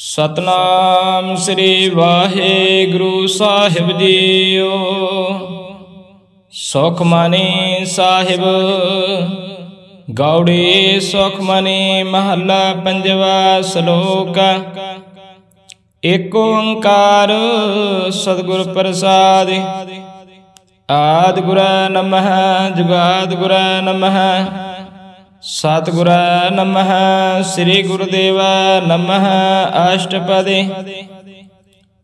सतनाम श्री वाहेगुरु साहिब जीओ। सुखमनी साहिब गौड़ी सुखमनी महला पंजवा श्लोक। एक ओंकार सतगुर प्रसाद। आदि गुर नमः जुगाद गुर नमः सतगुर नमः श्री गुरुदेव नमः। अष्टपदी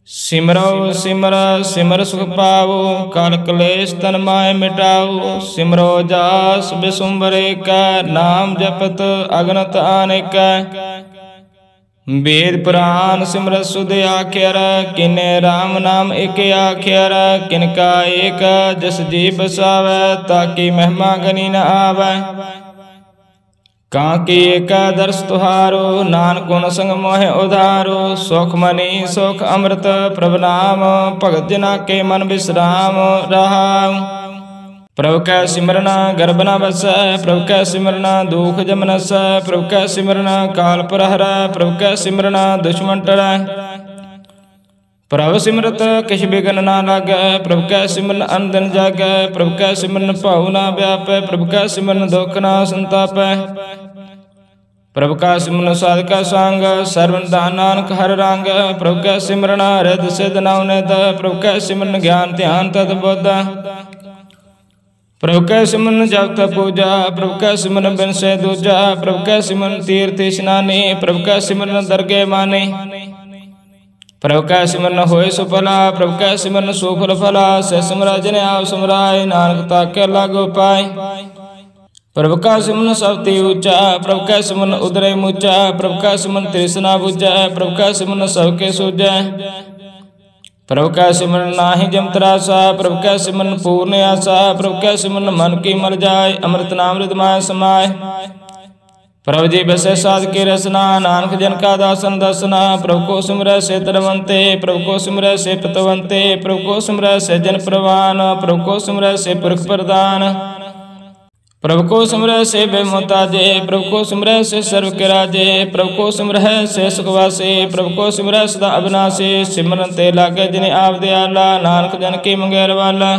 सिमरो सिमर सिमर सुख पाओ काल कलेश तन माय मिटाओ। सिमरो जास बिसुम्बर का नाम जपत अगनत अनेक। वेद पुराण सिमरत सुध आख्यर किन्ने राम नाम एक आख्यर। किनका एक जस जी बसावै ताकि महिमा गनी न आवै। कांकी एक दर्श तुहारो नानक गुण संग मोह उधारो। सुख मनी सुख अमृत प्रभु नाम भगत जना के मन विश्राम रहा। प्रभु कै सिमरना गर्भ न बसै प्रभु कै सिमरना दुख जम नसै। प्रभु कै सिमरना काल प्रहरै प्रभु कै सिमरना दुश्मन टरै। प्रभु सिमरत किछ बिघन ना लागै प्रभु कै सिमरन अनदन जागै। प्रभु कै सिमरन भाऊ ना व्यापै प्रभु कै सिमरन दुख ना संतापै। प्रभु का सिमरन साध का सांग सर्वन दान नानक हर रंग। प्रभु कै सिमरन हृद सिद्ध नव निध प्रभु कै सिमरन ज्ञान ध्यान तद बुद्ध। प्रभु कै सिमरन जप तप पूजा प्रभु कै सिमरन बिन से दूजा। प्रभु कै सिमरन तीर्थ स्नानी प्रभु कै सिमरन दरगे माने। प्रभु कै सिमरन होए सुफला प्रभु कै सिमरन सुफल फला। सह सिमरा जिने आप सिमराय नानक ताके लागो पाए। प्रभु का सिमरन सबती ऊंचा प्रभु कै सिमरन उदरे मुचा। प्रभु का सिमरन तृष्णा बुझै प्रभु कै सिमरन सबके सूझै। प्रभु कै सिमरन नाहि जम त्रासा प्रभु कै सिमरन पूर्ण आशा। प्रभु कै सिमरन मन की मर जाय अमृत नाम हृदय माय समाय। प्रभु जी बसे साध के रसना नानक जन का दासन दसना। प्रभु को सिमरै से तरवंते प्रभु को सिमरै से पतवंते। प्रभु को सिमरै से जन प्रवान प्रभु को सिमरै से पुरख प्रदान। प्रभु को सिमरै से बेमुताजे प्रभु को सिमरै से सर्व के राजे। प्रभु को सिमरै से सुखवासे प्रभु को सिमरै सदा अविनाशी। सिमरन ते लागे जिने आप दयाला नानक जन की मंगेर वाला।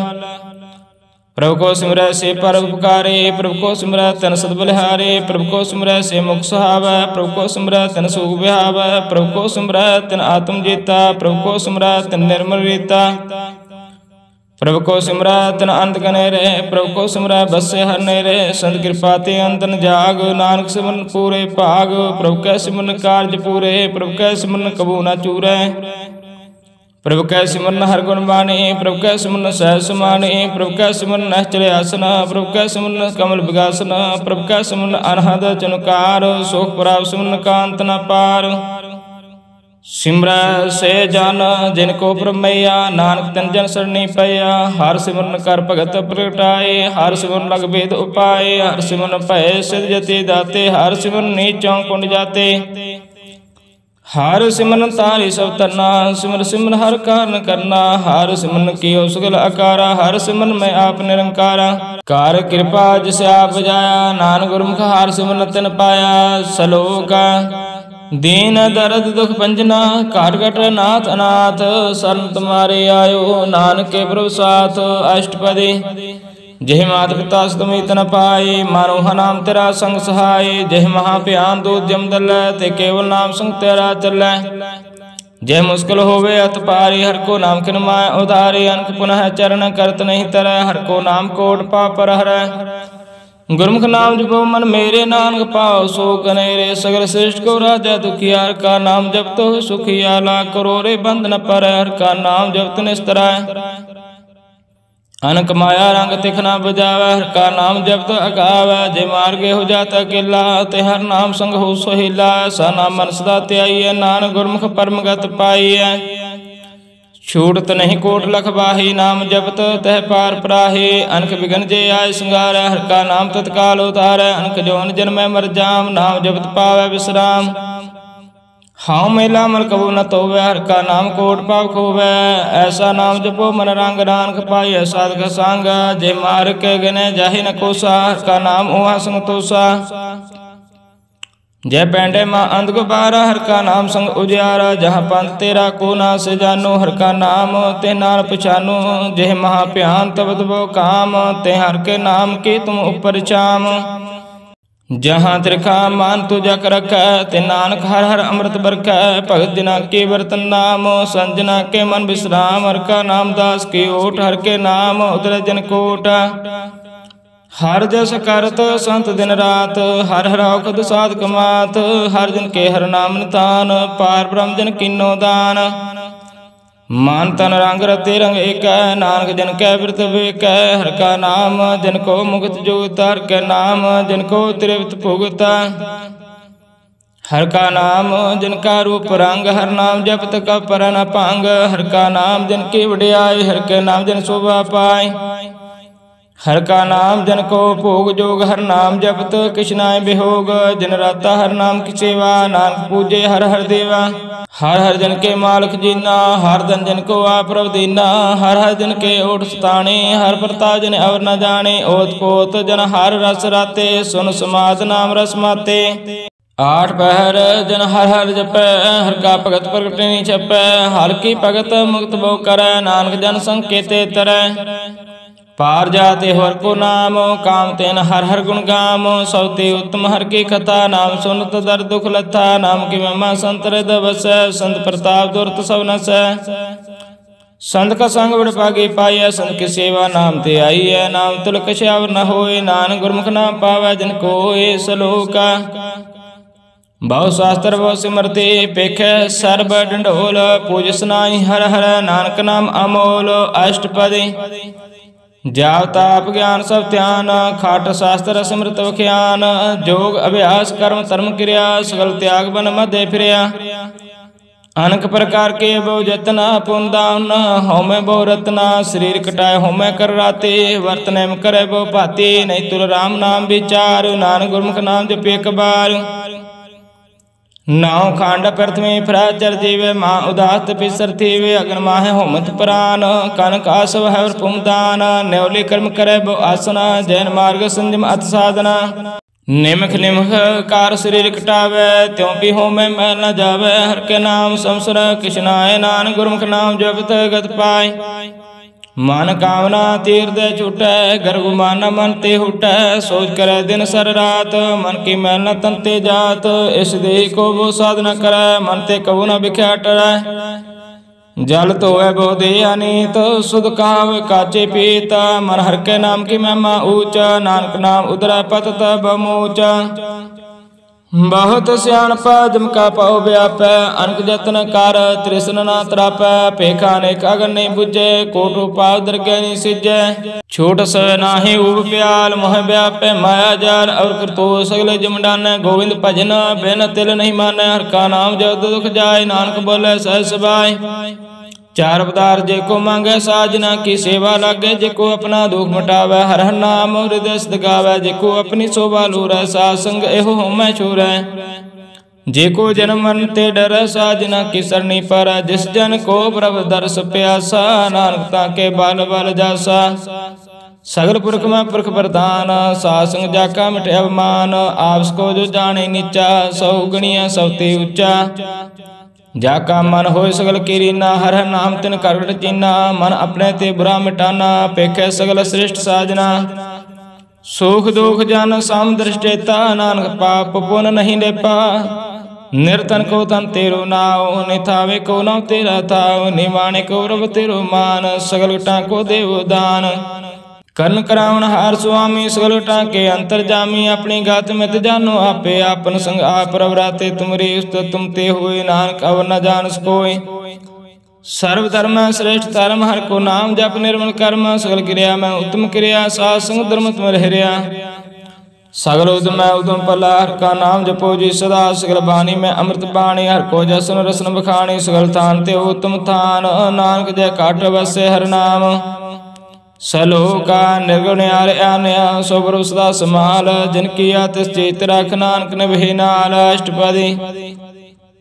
प्रभु को सिमरै से पर उपकारे प्रभु को सिमरै तन सद बलिहारे। प्रभु को सिमरै से मुख सुहावै प्रभु को सिमरै तन सुख बिहावै। प्रभु को सिमरै तन आत्म जीता प्रभु को सिमरै तन निर्मल रीता। प्रभु को सिमरै तन अंत गनेरे प्रभु को सिमरै बसे हर नेरे। संत कृपा ते अंतन जाग नानक सिमरन पूरे भाग। प्रभु कै सिमरन कारज पूरे प्रभु कै सिमरन कबू न चूरै। प्रभु कै सिमरन हर गुण बाणी प्रभु कै सिमरन सहज समानी। प्रभु कै सिमरन निश्चल आसन प्रभु कै सिमरन कमल विगासन। प्रभु कै सिमरन अनहद चनुकार सुख प्राप्त सिमरन कांत न पार। सिमरै से जन जिनको प्रभु मैया नानक तन जन सरनी पैया। हर सिमरन कर भगत प्रगटाए हर सिमरन लग भेद उपाय। हर सिमरन भय सिद्ध जति दाते हर सिमरन नीचों कुंड जाते। हर सिमरन तारी सब तरना सिमर सिमर हर कारण करना। हर सिमरन की सुगल अकारा हर सिमरन में आप निरंकारा। कार कृपा जिसे आप बजाया नानक गुरमुख हर सिमरन तन पाया। सलोका दीन दर्द दुख पंजना काट कट नाथ अनाथ। शरण तुम्हारे आयो नानक के प्रभु साथ। अष्टपदी जय मात पिता तुम तन पाए मानो नाम तेरा संग सहाय। जय महाप्यान दूत जम दल ते केवल नाम संग तेरा चलै। जय मुश्किल होवे अत पारी हर को नाम किन माय उधारी। अनक पुनः चरण करत नहीं तरह हर को नाम कोट पाप हरै। गुरमुख नाम जपो मन मेरे नानक पाओ सो कनेरे। सगल श्रेष्ठ को राजा दुखियार का नाम जप तो सुखिया ला करो रे बंद न पर। हर का नाम जपत निस्तराय अनक माया रंग तिखना बजावै। हर का नाम जपत अगावै जे मार्गे हो जाता किला। ते हर नाम संग हो सोहिला सा नाम मन सदा त्याई। नानक गुरमुख परम गत पाई। छूटत नहीं कोट लख बाही नाम जपत तह पार पराही। अनक बिघन जे आय सिंगारै हर का नाम तत्काल उतारै। अनक जौन जन्मै मर जाम नाम जपत पावै विश्राम। हाँ मेला मन कबू न तोवै हर का नाम कोट पाप खोवै। ऐसा नाम जपो मन रंग नानक पाई साधक सांग। जे मार के गने जाहि न कोसा हर का नाम उहाँ संग तोसा। जय पैंडे माँ अंध गुबारा, हर का नाम संग उजियारा। जहाँ पंथ तेरा को ना से जानो, हर का नाम ते नाल पछानो। जेह महाप्यान तब तबो काम, ते हर के नाम की तुम ऊपर चाम। जहाँ त्रिखा मान तू जक रखै, ते नानक हर हर अमृत बरखै। भगत जना के बरतन नाम, संजना के मन विश्राम। हर का नाम दास की ओट, हर के नाम उतरे जन कोट। हर जस करत संत दिन रात, हर हर औखद साधक मात। हर जन के हर नाम नितान, पार ब्रह्म जन कीनो दान। मान तन रंग रते रंग एक, नानक जन कै व्रत वेक। हर का नाम जन को मुक्त जुगत, हर के नाम जन को त्रिवत भुगत। हर का नाम जन का रूप रंग, हर नाम जपत कप पर न पांग। हर का नाम जन की वडियाई, हर के नाम जन शोभा पाए। हर का नाम जन को भोग जोग, हर नाम जपत किशनाय बिहोग। जन राता हर नाम की सेवा, नानक पूजे हर हर देवा। हर हर जन के मालक जीना, हर धन जन को आप प्रभ दीना। हर हर जन के ओट सताने, हर प्रताप जन अवर न जाने। ओत पोत जन हर रस राते, सुन समाद नाम रस माते। आठ पहर जन हर हर जपै, हर का भगत प्रगट नहीं छपै। हर की भगत मुक्त बहु करै, नानक जन संकेते तरै। पार जाते हर को नाम, काम तेन हर हर गुण गाम। सौते उत्तम हर की कथा, नाम सुनत दर दुख लथा। नाम की महिमा संत हृदय बसै, संत प्रताप दुरत सब नसै। संत का संग बड़ भागी पाइय, संत की सेवा नाम ते आई है। नाम तुलक श्यावर न होए, नानक गुरमुख नाम पावै जिन कोय। सलोका बहु शास्त्र बहु सिमरते, पेखै सर्ब डंडोल। पूज सनाई हर हर, नानक नाम अमोल। अष्टपदी जाप ताप ज्ञान सब ध्यान, खाट शास्त्र सिमृत विख्यान। जोग अभ्यास कर्म धर्म क्रिया, सगल त्याग बन मध्य फिरिया। अनेक प्रकार के बहु जतना, पुन दान होमे बहु रत्ना। शरीर कटाए होमे कर राते, वर्तने में करे बहु भाती। नहीं तुल राम नाम विचार, नानक गुरमुख नाम जप एक बार। नाव खांड प्रथमे फ्राचर जीवे, माँ उदास पिसर थीवे। अग्न माहे होमत प्राण, कनक आसव है पुमदान। न्योली कर्म करे बो आसना, जैन मार्ग संयम अत साधना। निमख निमख कार शरीर कटावे, त्यों भी होमे मैल न जावे। हर के नाम संसर किशनाय, नानक गुरमुख नाम जपत गत पाय। मन कामना तीर्थ छूटै, गर्भ मान मन ते हुटै। सोच करे दिन सर रात, मन की मैल न तन ते जात। इस देह को वो साधना करे, मन ते कबू न बिख्या टरै। जल तो है बहु दे अनीत, सुध काव काचे पीता। मन हर के नाम की महिमा ऊंचा, नानक नाम उदरा पत तब मूचा। बहुत सियाणपा जमका पाओ व्यापै, अनक जतन कर तृष्ण ना त्रापै। पेखा अनेक अगन नहीं बुझे, कोट उपाव दरगह नहीं सिजै। छोट सव नाहि ऊब प्याल, मोह व्यापै माया जाल। और करतो सगले जम डानै, गोविंद भजन बिन तिल नहीं मानै। हर का नाम जब दुख जाय, नानक बोले सहज सबाय। चार अवतार जेको मांगे, साजना की सेवा लागे। जेको अपना दुख मिटावे, हर हर नाम हृदय सद गावे। जेको अपनी शोभा लूरै, साध संग एहो होमै छूरै। जेको जन्म मरण ते डरै, साजना की सरनी पर। जिस जन को प्रभु दर्श प्यासा, नानक ताके बाल बाल जासा। सगल पुरख में पुरख प्रधान, साध संग जाका मिटे अवमान। आपस को जो जाने नीचा, सौ गणिया सब ते ऊंचा। जाका मन होय सगल कीरीना, हर हर नाम तिन करगट चीना। मन अपने ते बुरा मिटाना, पेखे सगल श्रेष्ठ साजना। सुख दुख जन सम दृष्टेता, नानक पाप पुन नहीं लेपा। निर्तन को तन तेरो नाव, निथावे को नाव तेरा थाव। निमाने को रब तेरो मान, सगल गटा को देव दान। कर्ण करावण हार स्वामी, सगल टाके अंतर जामी। अपनी गात में जानो आपे, आपन संग आप रवराते। तुमरे उस्तत तुम ते हुए, नानक अवर न जान सकोय। सर्व धर्म श्रेष्ठ धर्म, हर को नाम जप निर्मल कर्म। सगल क्रिया में उत्तम क्रिया, साध संग धर्म तुम रहरिया। सगल उदम उदम पला, हर का नाम जपो जी सदा। सगल बानी में अमृत बाणी, हर को जसन रसन बखाणी। सगल थान ते उत्तम थान, नानक जय काट बसे हर नाम। सलोका निर्गुण आन्या, सोबर सदा समाल। जिनकी आतिश चेत रख, नानक निभे नाल। अष्टपदी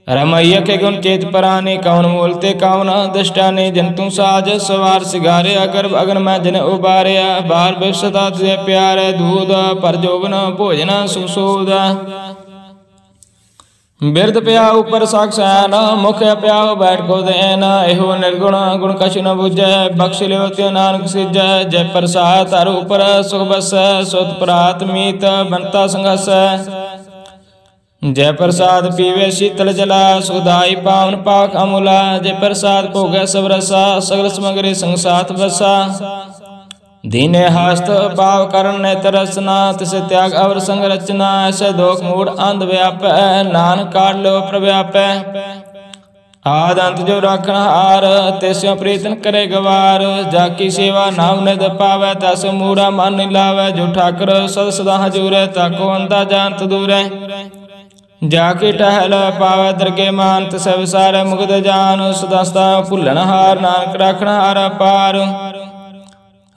रमैया के गुण चेत पराने, कौन बोलते कौन दृष्टाने। जंतु साज सवार सिगारे, गर्भ अगन में जन उबारया। बार बिसता तुझे प्यार, दूध पर जोबन भोजन सुसूद। बिरद पिया ऊपर साक्षान मुख प्याओ बैठ को देन एहो निर्गुण गुण कछु न बुझै बख्श लियो त्यो नानक सिजै जय प्रसाद हर ऊपर सुख बस सुत प्रात मीत बनता संघस जय प्रसाद पीवे शीतल जला सुखदाई पावन पाक अमूला जय प्रसाद भोगै सब रसा सगल समग्री संग साथ बसा दीने हस्त पाव करण नेत्र रचना तिस त्याग अवर संग रचना ऐसे दोख मूड अंध व्याप नानक काट लो प्रव्याप आद अंत जो राखण हार तिस्यो प्रीतन करे गवार जाकी सेवा नाम निध पावै तस मूढ़ा मन लावै जो ठाकर सद सदा हजूरै ताको अंधा जानत दूरै जाके टहल पावै दरगे मान तिस विसारै मुगद जान सदा सदा भुलन हार नानक राखण हार पार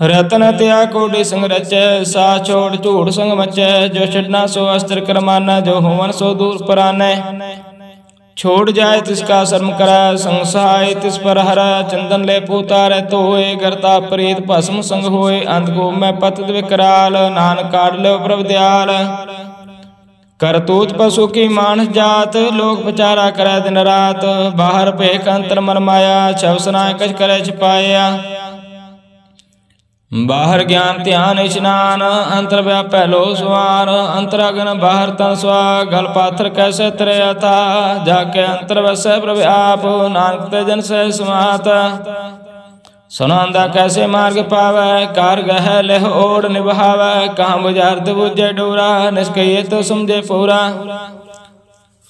रतन त्या कोटि संग रचै सा छोड़ झूठ संग मचै जो छड़ना सो अस्त्र करमाना जो होवन सो दूर परानै छोड़ जाए तिसका शर्म करै संग सहाय तिस पर हरै चंदन ले पुतारै तोए करता प्रीत भस्म संग होए अंत को मैं पतित विकराल नानक काट लो प्रभ दयाल करतूत पशु की मानस जात लोग प्रचारा करे दिन रात बाहर भेख अंतर मन माया छवसनाय कछ करे छिपाया बाहर ज्ञान ध्यान स्नान अंतर व्यापै लो सुवार अंतर अगन बाहर तन स्वा गल पाथर कैसे तरया था जाके अंतर वसै प्रभ आप नानक ते जन से समात सुनांदा कैसे मार्ग पावै कार गह लेह ओढ़ निभावै कहाँ बुझारत बुझे डोरा निष्कये तो समझे पूरा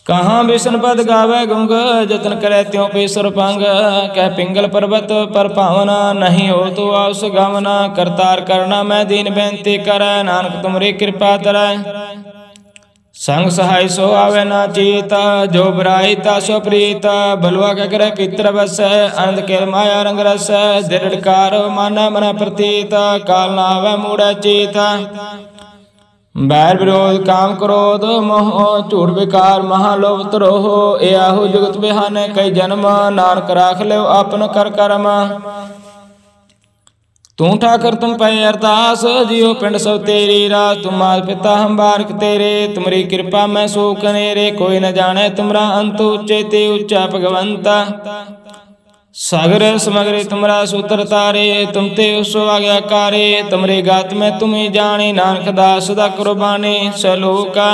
कहाँ विष्णु पद गावे गुंग जतन करे त्यों पेसर पंग कह पिंगल पर्वत पर पावना नहीं हो तो आवस गावना करतार करना मैं दीन बेनती करे नानक तुमरी कृपा तरै संग सहाय सो आवे ना चीत जो बुराई तासो प्रीत बलुआ के करे पितर बस अंध के माया रंग रस दृढ़कार माना मन प्रतीत काल ना आवे मूढ़ चीत बैर विरोध काम क्रोध मोह झूठ विकार महालोभ त्रोह ए आहु जुगत बिहाने कई जन्म नानक राख ले अपन कर कर्म तू ठाकर तुम पे अरदास जियो पिंड सब तेरी रास तुम मात पिता हम बारक तेरे तुमरी कृपा मैं सो कनेरे कोई न जाने तुमरा अंत उच्चे ते उच्चा भगवंता सागर समग्रे तुमरा सूत्र तारे तुम ते उसो आज्ञाकारे तुमरे गात में तुम ही जानी नानक दास सदा कुर्बानी सलोका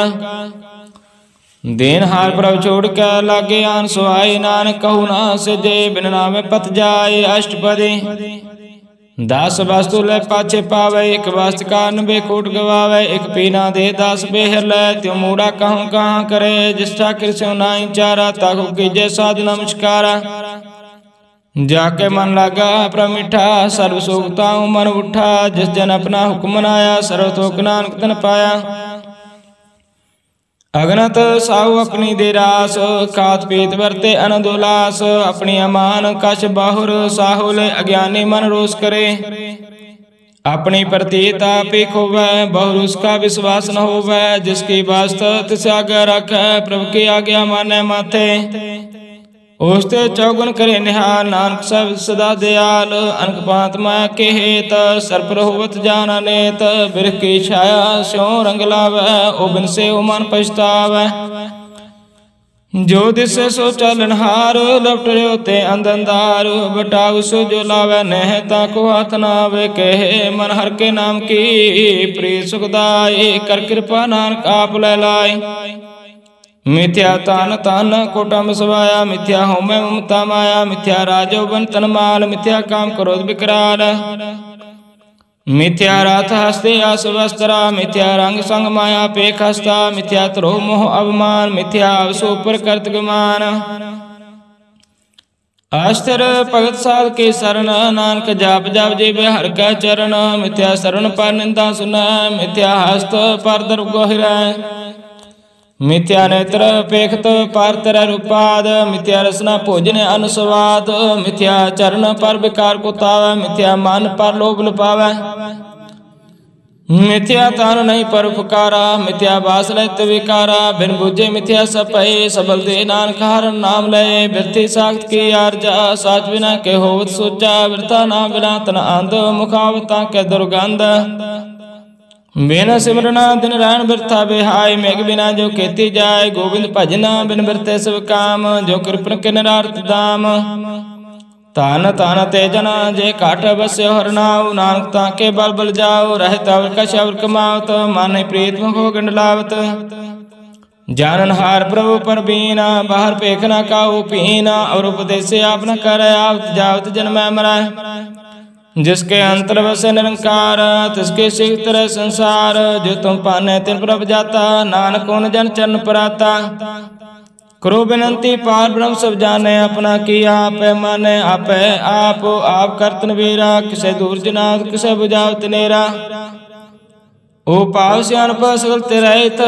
देन हार प्रभ छोड़ के लागे आन सुहाय नानक कहू ना सजे बिन नामे पत जाए अष्टपदी दास वस्तु ले पाछे पावे एक वस्त कान बेकूट गवावे एक पीना दे दास बेहर ले त्यो मूड़ा कहूँ कहाँ करे जिस ठाकुर से नाई चारा ताकू कीजे साध नमस्कारा जाके मन लगा प्रमिठा सर्व सुखता मन उठा जिस जन अपना हुक्म मनाया सर्वतोक नानक तन पाया अगनत साहु अपनी देरास खात पीत वर्ते अनदुलास अपनी अमान कछ बाहुर साहुल अज्ञानी मन रोष करे अपनी प्रतीत आप ही खोवै बहुर उसका विश्वास न होवै जिसकी वास्त तिस आज्ञा रखै प्रभु की आज्ञा माने माथे उसते चौगुन करे निहाल नानक सब सदा दयाल अनक पात माया के हेत सर्प होवत जान अनेत बिरख की छाया स्यों रंग लावै ओ बिन से मन पछतावै जो दिसे सो चलनहार लपट होते अंधार बटाऊ सो जो लावै नह ताको हाथ नावे कहे मन हर के नाम की प्रिय सुखदाई कर कृपा नानक आप ले लाए मिथ्या तान तान कोटम सवाया मिथ्या होमे ममता माया मिथ्या राजो बन तन माल मिथ्या काम क्रोध विकराल मिथ्या राथ हस्ते आस वस्त्रा मिथ्या रंग संग माया पेख हस्ता मिथ्या त्रोह मोह अवमान मिथ्या अवसो पर कर्त गुमान अस्थिर भगत साध के शरण नानक जाप जाप जीवे हर का चरण मिथ्या शरण पर निंदा सुन मिथ्या हस्त पर दर गोहिरै मिथ्या नेत्र पेखत पारतर रूपाद मिथ्या रसना भोजन अनुस्वाद मिथ्या चरण पर विकार को तावै मिथ्या मन पर लोभ लुपावै मिथ्या तान नहीं पर पुकारा मिथ्या बास लत विकारा बिन बुझे मिथ्या सपय सबल दे नानक हर नाम लय बिरथी साख्त की आरजा साच बिना के होवत सोचा बिरथा नाम बिना तन आंध मुखावता के दुर्गंध बिन सिमरना दिन रैन बिरथा बिहाय, मेघ बिना जो खेती जाय। गोविंद भजना बिन बिरते सब काम, जो कृपन किन रारत दाम। तान तान ते जना जे काट बस्यो हर नाव, नानक ताके बल बल जाओ। रहत अवर कछ अवर कमावत, माने प्रीत मुख हो गंडलावत। जाननहार प्रभु पर बीना, बाहर पेखना काऊ पीना। और उपदेश आप न कर, आवत जावत जन्म मरै। जिसके अंतर बसे निरंकार, तिसके सिख तरह संसार। जो तुम पाने तिन प्रभ जाता, नानक उन जन चरण पराता। करो बिनती पार ब्रह्म सब जाने, अपना की आप माने। आप करतन वीरा, किसे दूर जनात किसे बुझावत नेरा। ओ पाव सियान पर सगल तिरहित,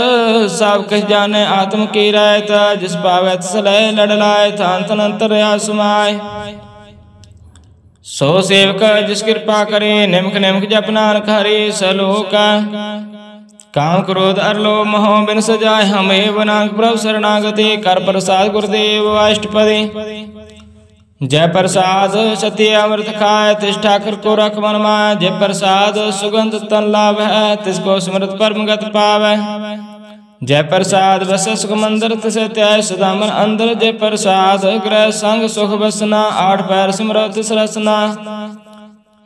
सब कछ जाने आत्म की रहत। जिस पावै तिस लय लड़ लाय, थान तन अंतर समाय। सो सेवक जिस कृपा करे, निमक निमक जप नानक हरि। सलोक काम क्रोध अर लोभ मोह बिन सजाय, हमें नानक प्रभु शरणागति। कर प्रसाद गुरुदेव अष्टपदी। जय प्रसाद सत्य अमृत खाय, तिस ठाकुर को रख मन माय। जय प्रसाद सुगंध तन लाभ है, तिसको स्मृत परम गत पावै। जय प्रसाद बस सुख मंदिर तिसे त्याय, सदा मन अंदर। जय प्रसाद ग्रह संग सुख बसना, आठ पैर सिमरो तिस रसना।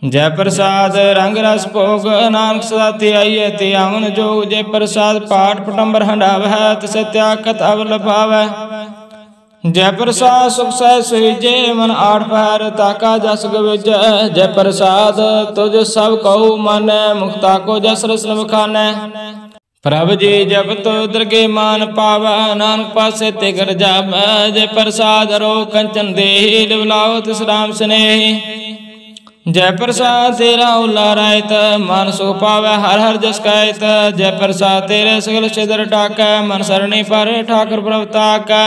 जय प्रसाद रंग रस भोग, नानक सदा त्याइए त्यावन जोग। जय प्रसाद पाठ पटम्बर हंडावै, तिसे त्याग कत अवर लभावै। जय प्रसाद सुख सह सुहिजे, मन आठ पैर ताका जस गविज। जय प्रसाद तुझ सब कहू मानै, मुक्ता को जस रसन बखानै। प्रभ जी जब तो दरगे मान पावा, नानक पासे ते कर जावा। जय प्रसाद रो कंचन देहि, लिवलाओ तिस राम स्नेहि। जय प्रसाद तेरा उल्ला रायत, मन सुख पावै हर हर जस कहत। जय प्रसाद तेरे सगल सिदर टाकै, मन सरणी पर ठाकुर प्रभ ताकै।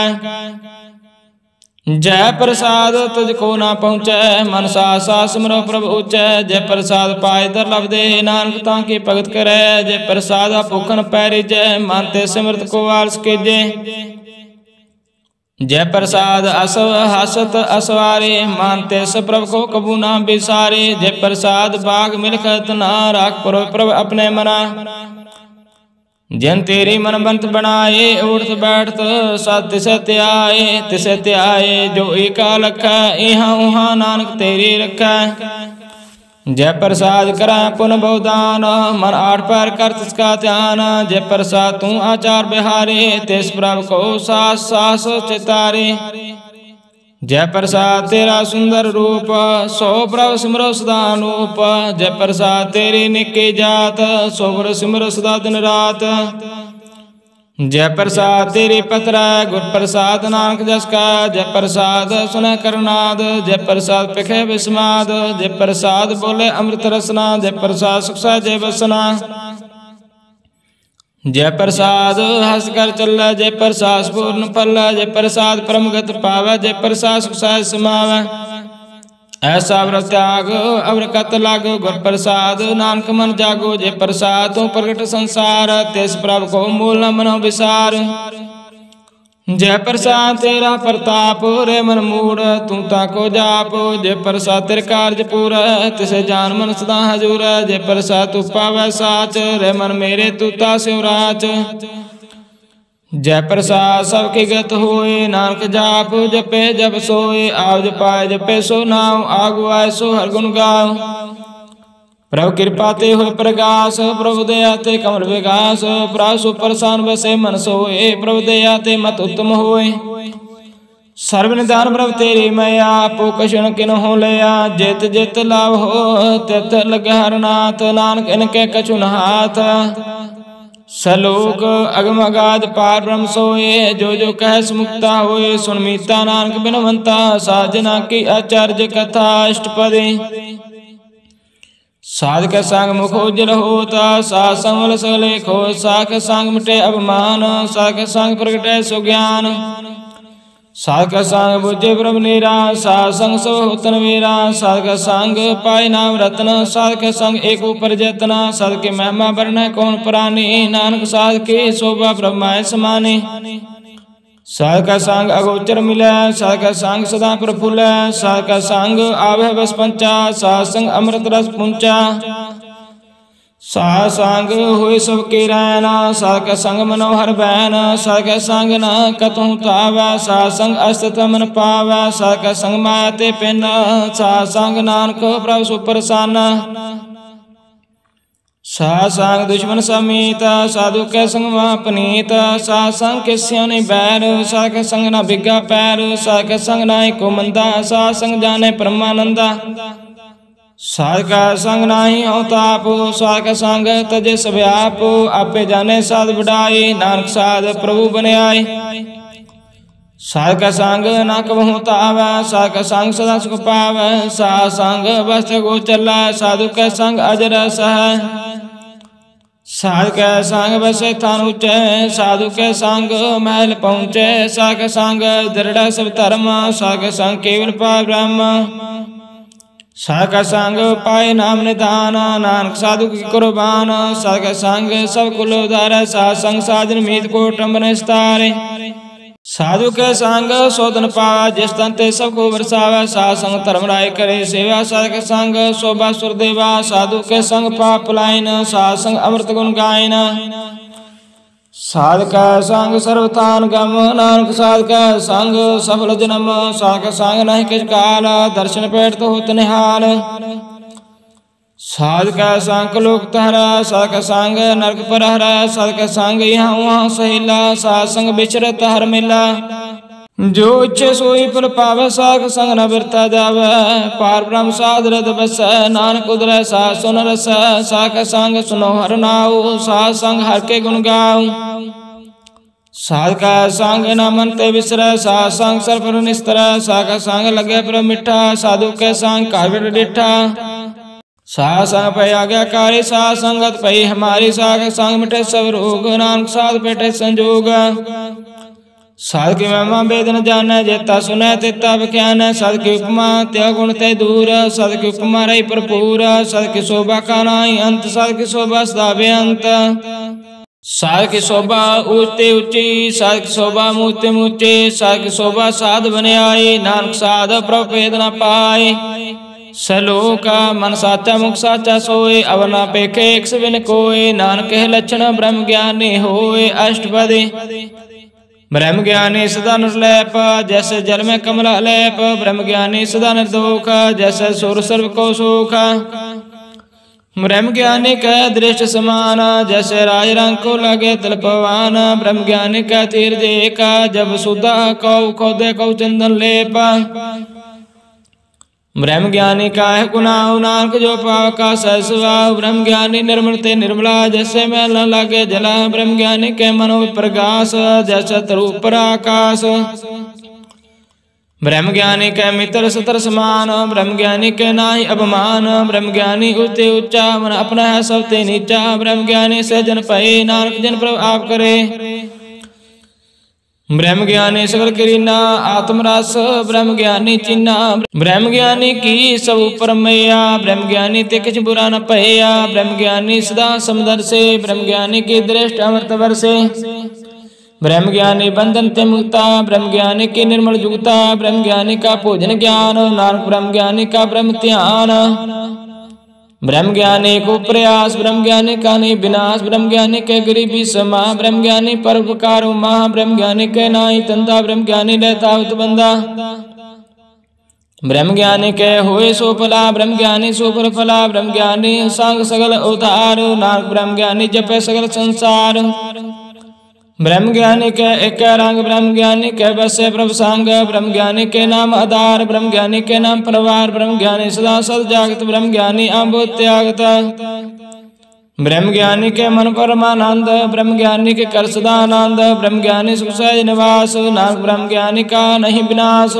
जय प्रसाद तुझको ना पहुँचै, मन सा सिमरो प्रभु ऊँचै। जय प्रसाद पाए दर लभ दे, नानक ताकि भगत करे। जय प्रसाद भूखन पैरी जय, मानते सिमरत को आलस कीजे। जय प्रसाद असव हसत असवारे, मानते सब प्रभु को कबू ना बिसारे। जय प्रसाद बाग मिलखत ना, राख परो प्रभु अपने मना। जन तेरी मन बंत बनाए, उठत बैठत सत तिसे आए। तिसे त्याए जो एका लखै, इहाँ उहाँ नानक तेरी रखै। जय प्रसाद करै पुन बहुदान, मन आठ पैर कर तिसका ध्यान। जय प्रसाद तू आचार बिहारे, तिस प्रभु को सास सास चितारे। जय प्रसाद तेरा सुंदर रूप, सो प्रभु सिमरो सदा अनूप। जय प्रसाद तेरी निकी जात, सो प्रभु सिमरो सदा दिन रात। जय प्रसाद तेरी पत्र गुर प्रसाद, नानक जस का। जय प्रसाद सुन करनाद, जय प्रसाद पिखे विस्माद। जय प्रसाद बोले अमृत रसना, जय प्रसाद सुख सह जय बसना। जय प्रसाद हस कर चल, जय प्रसाद पूर्ण फल। जय प्रसाद परम गत पावै, जय प्रसाद सुख सह समावै। ऐसा व्रत त्याग अवर कत लाग, गुर प्रसाद नानक मन जागो। जय प्रसाद तू प्रगट संसार, तिस प्रभु को मूल न मनो विसार। जय प्रसाद तेरा प्रताप, रे मन मूड तू ताको जाप। जय प्रसाद तेरे कार्य पूरा, तिसे जान मन सदा हजूर। जय प्रसाद तू पावै साच, रे मन मेरे तू तास्यो राच। जय प्रसाद सबके गत होए, नानक जाप जपे जब सोए। आव जपाए जपे सो नाम, आगु आए सो हर गुण गाओ। प्रभु कृपा ते होए प्रगास, प्रभु दया ते कमल विकास। प्रभु सुप्रसान बसे मन सोए, प्रभु दया ते मत उत्तम होए। सर्व निधान प्रभु तेरी मैया, आपो कशन किन हो लिया। जित जित लाभ हो तित लग हर नाथ, नानक इनके कछु न हाथ। सलोक अगम अगाध पार ब्रह्म सोए, जो जो कह सुमुक्ता होए। सुन मीता नानक बिनवंता, साजना की आचार्य कथा अष्टपदी। साधक संग मुख उज्जल होता, साध संग सगले खो। साधक संग मिटे अभिमान, साधक संग प्रगटे सुज्ञान। साधक संग बुझे ब्रह्म नीरा, साध संग सब होतन वीरा। साधक संग पाए नाम रत्न, साधक संग एक ऊपर जतना। साधक की महिमा वर्ण कौन प्राणी, नानक साध की शोभा ब्रह्मा समानी। साधक संग अगोचर मिलै, साधक संग सदा प्रफुल्ल। साधक संग आवे बस पंचा, साध संग अमृत रस पुंचा। साध संग होए सबके रैन, साध का संग मनोहर बैन, साध का संग न कतहु तावै, साध संग अस्तित्व मन पावै, साध का संग माया ते पिन, साध संग नानक प्रभु सुप्रसन्न। साध संग दुश्मन समीत, साधु के संग वहाँ पनीत, साध संग के स्याने बैर, साध का संग न बिगा पैर, साध का संग नाई को मंदा, साध संग जाने परमानंदा। साध का संग नाही अवताप, साध का संग तजे सब आप, आपे जाने साध बढ़ाई, नानक साध प्रभु बने आए। साध का संग ना कबहु तावै, साध का संग सदा सुख पावै, साध संग वस्त्र को चला, साधु का संग अजर सह। साध का संग बसे थान ऊंचे, साधु के संग महल पहुँचे, साध का संग दृढ़ सब धर्म, साध का संग केवल पार ब्रह्म। साध का संग पाए नाम निधान, नानक साधु की कुर्बान, साध का संग सब कुल उधार, साध संग साधन मीत को टम्बन स्तारे। साधु के संग सोधन पावा, जिस तन ते सबको बरसावा, साध संग धर्म राय करे सेवा, साध के संग शोभा सुरदेवा, साधु के संग पाप लाइन, साध संग अमृत गुण गायन। साध का संग सर्वथान गम, नानक साध का संग सफल जन्म, साध का संग नहीं किस काल, दर्शन पेट तो होत निहाल। साध का संग लोक तहरा, साध का संग नरक पर हरा, साध का संग यहाँ वहाँ सहेला, साध संग बिचरत हर मिला। जो इच्छे सोई फल पावे, साध का संग न बिरता जावे, पार ब्रह्म साध हृद बसै, नानक उदरै साध सुन रसै, साध का संग सुनो हर नाऊ, साध संग हर के गुण गाऊ। साध का संग न मन ते बिसरै, साध संग सर पर निस्तरै, साध का संग लगे पर मिठा, साधु के संग काबिर डिठा। साध संग पै आज्ञाकारी, साध संगत पै हमारी, साध का संग मिटे सब रोग, नानक साध पेटे संजोग। साध की महिमा वेद न जानै, जेता सुनै तेता बख्यान, साध की उपमा त्या गुण ते दूर, साध की उपमा रही भरपूर, साध की शोभा का नाई अंत, साध की शोभा सदा बेअंत। साध की शोभा ऊंचे ऊंची, साध की शोभा मूते मूचे, साध की शोभा साध बने आए, नानक साध प्रभु भेद न पाए। सलोका मन साचा मुख साचा सोए, अवना पेखे एक बिन कोय, नानक के लक्षण ब्रह्म ज्ञानी होए अष्टपदी। ब्रह्म ज्ञानी सदा निर्लेप, जैसे जल में कमल लेप, ब्रह्म ज्ञानी सदा निर्दोख, जैसे सूर्य सर्व को सुख। ब्रह्म ज्ञानी का दृष्ट समान, जैसे राज रंग को लगे तलपवान, ब्रह्म ज्ञानी का तीर देखा, जब सुधा कौ खोदे कौ चंदन लेप। ब्रह्म ज्ञानी का है गुनाह, नानक जो पाव का सहस्वाव, ब्रह्म ज्ञानी निर्मल ते निर्मला, जैसे मैल न लागे जला, ब्रह्म ज्ञानी के मनो प्रकाश, जैसे तरु पर आकाश। ब्रह्म ज्ञानी के मित्र सतर समान, ब्रह्म ज्ञानी के नाहि अभिमान, ब्रह्म ज्ञानी ऊंचे ऊंचा, मन अपना है सबते नीचा, ब्रह्म ज्ञानी से जन पाए, नानक जन प्रभु आप करे। ब्रह्म ज्ञानी सगल करीना आत्मरस, ब्रह्म ज्ञानी चिन्ना, ब्रह्म ज्ञानी की सब ऊपर मैया, ब्रह्म ज्ञानी ते किछ बुरा न पया, ब्रह्म ज्ञानी सदा समदर्शे, ब्रह्म ज्ञानी की दृष्टि अमृत वर्षे। ब्रह्म ज्ञानी बंधन ते मुक्ता, ब्रह्म ज्ञानी की निर्मल जुगता, ब्रह्म ज्ञानी का पूजन ज्ञान, नानक ब्रह्म ज्ञानी का ब्रह्म ध्यान। ब्रह्म ज्ञानी को प्रयास, ब्रह्म ज्ञानी का नहीं विनाश, ब्रह्म ज्ञानी के गरीबी समा, ब्रह्म ज्ञानी परोपकार महा, ब्रह्म ज्ञानी के नाई तंदा, ब्रह्म ज्ञानी लेता उत बंदा। ब्रह्म ज्ञानी के होए सो फला, ब्रह्म ज्ञानी सो फल फला, ब्रह्म ज्ञानी संग सगल उतार, नानक ब्रह्म ज्ञानी जपे सगल संसार। ब्रह्म ज्ञानी के एक रंग, ब्रह्म ज्ञानी के बसे प्रभु संग, ब्रह्म ज्ञानी के नाम आधार, ब्रह्म ज्ञानी के नाम परिवार, ब्रह्म ज्ञानी सदा सद जागत, ब्रह्म ज्ञानी अम्बुत त्यागत। ब्रह्म ज्ञानी के मन परमानंद, ब्रह्म ज्ञानी के कर सदानंद, ब्रह्म ज्ञानी सुख सहज निवास, नानक ब्रह्म ज्ञानी का नहीं विनाश।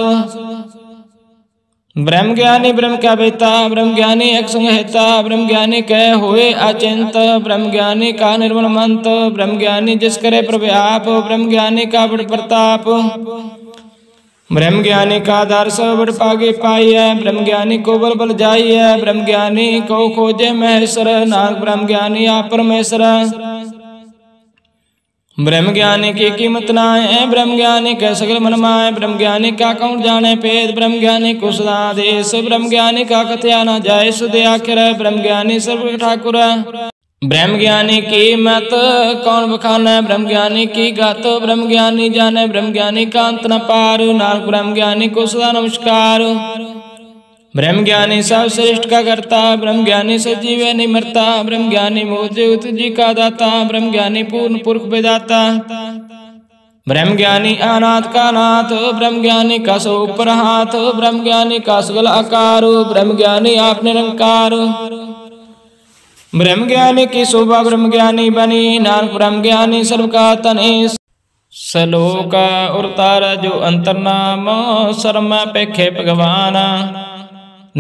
ब्रह्म ज्ञानी ब्रह्म का बेता, ब्रह्म ज्ञानी एक संग हेता, ब्रह्म ज्ञानी कह होए अचिंत, ब्रह्म ज्ञानी का निर्मल मंत, ब्रह्म ज्ञानी जिस करे प्रभु आप, ब्रह्म ज्ञानी का बड़ प्रताप। ब्रह्म ज्ञानी का दर्श बड़ पागे पाई है, ब्रह्म ज्ञानी को बल बल जाई है, ब्रह्म ज्ञानी को खोजे महेश्वर, नानक ब्रह्म ज्ञानी आप परमेश्वर। ब्रह्म ज्ञानी की कीमत ना है, ब्रह्म ज्ञानी के सगल मन माए, ब्रह्म ज्ञानी का कौन जाने भेद, ब्रह्म ज्ञानी को सदा देश, ब्रह्म ज्ञानी का कथया न जाए सुध आखिर, ब्रह्म ज्ञानी सर्व ठाकुर। ब्रह्म ज्ञानी की मत कौन बखानै, ब्रह्म ज्ञानी की गत ब्रह्म ज्ञानी जाने, ब्रह्म ज्ञानी का अंत न पार। नानक ब्रह्म ज्ञानी को सदा नमस्कार। ब्रह्म ज्ञानी सब श्रेष्ठ का करता, ब्रह्म ज्ञानी सजीव नहीं मरता। ब्रह्म ज्ञानी मोह जी का दाता, ब्रह्म ज्ञानी पूर्ण पुरख विदाता। ब्रह्म ज्ञानी अनाथ का नाथ, ब्रह्म ज्ञानी का सो ऊपर हाथ। ब्रह्म ज्ञानी का सगल आकार, ब्रह्म ज्ञानी आप निरंकार। ब्रह्म ज्ञानी की शोभा ब्रह्म ज्ञानी बनी, नानक ब्रह्म ज्ञानी सर्व का तने। सलोक उरतार जो अंतरनाम, शर्म पेखे भगवान।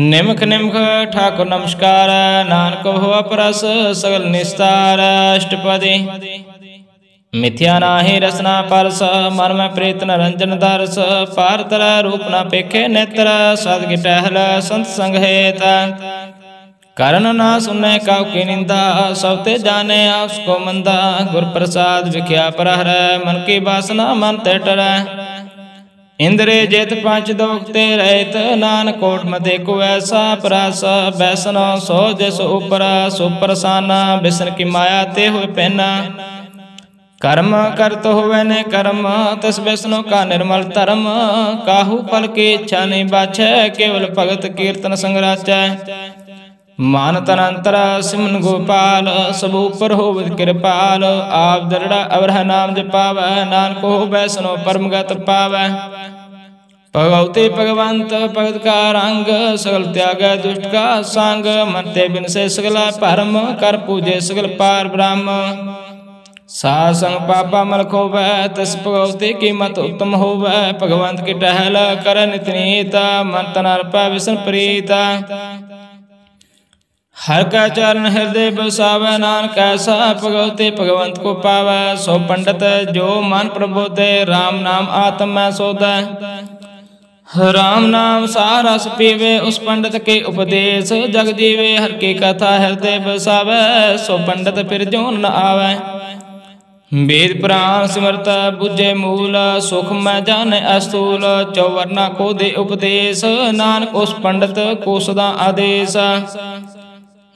निमख निमख ठाकुर नमस्कार, नानक हो परस सगल निस्तार। अष्टपदी मिथ्या नाहि रसना परस, मन में प्रीत न रंजन दरस। पारतर रूप न पेखे नेत्र, सद की टहल संत संग हेत। कारण ना सुने काउ की निंदा, सब ते जाने उसको मंदा। गुर प्रसाद विख्या पर हर, मन की वासना मन ते टरै। इंद्रे जेत पांच दोख ते रहित, नानक कोट मते को ऐसा प्रास। बैसन सो जिस ऊपर सो प्रसाना, बिसन की माया ते हुए पहना। कर्म करत हुए ने कर्म, तस बैसनो का निर्मल धर्म। काहू फल की इच्छा नहीं बाछै, केवल भगत कीर्तन संगराचै। मान तन अंतर सिमन गोपाल, सब ऊपर हो कृपाल। आप दरड़ा अवरह नाम जपावै, नानक हो बैसनो परमगत पावै। भगवती भगवंत भगत का रंग, सगल त्याग दुष्ट का संग। मनते बिन से सगला परम, कर पूजे सगल पार ब्रह्म। सासंग पापा मल खोवै, तस भगवती की मत उत्तम होवै। भगवंत की टहल कर नित नीत, मन तन अर्पै विष्णु प्रीत। हर का चरण हृदय बसावै, नानक ऐसा भगवती भगवंत को पावै। सो पंडित जो मन प्रबोधे, राम नाम आत्म में सोधै। राम नाम सारस पीवे, उस पंडित के उपदेश जग जीवे। हर की कथा हृदय बसावै, सो पंडित फिर जोन न आवै। वेद पुराण सिमरत बुझे मूल, सुख में जाने अस्तूल। चौवर्णा को दे उपदेश, नानक उस पंडित को सदा आदेश।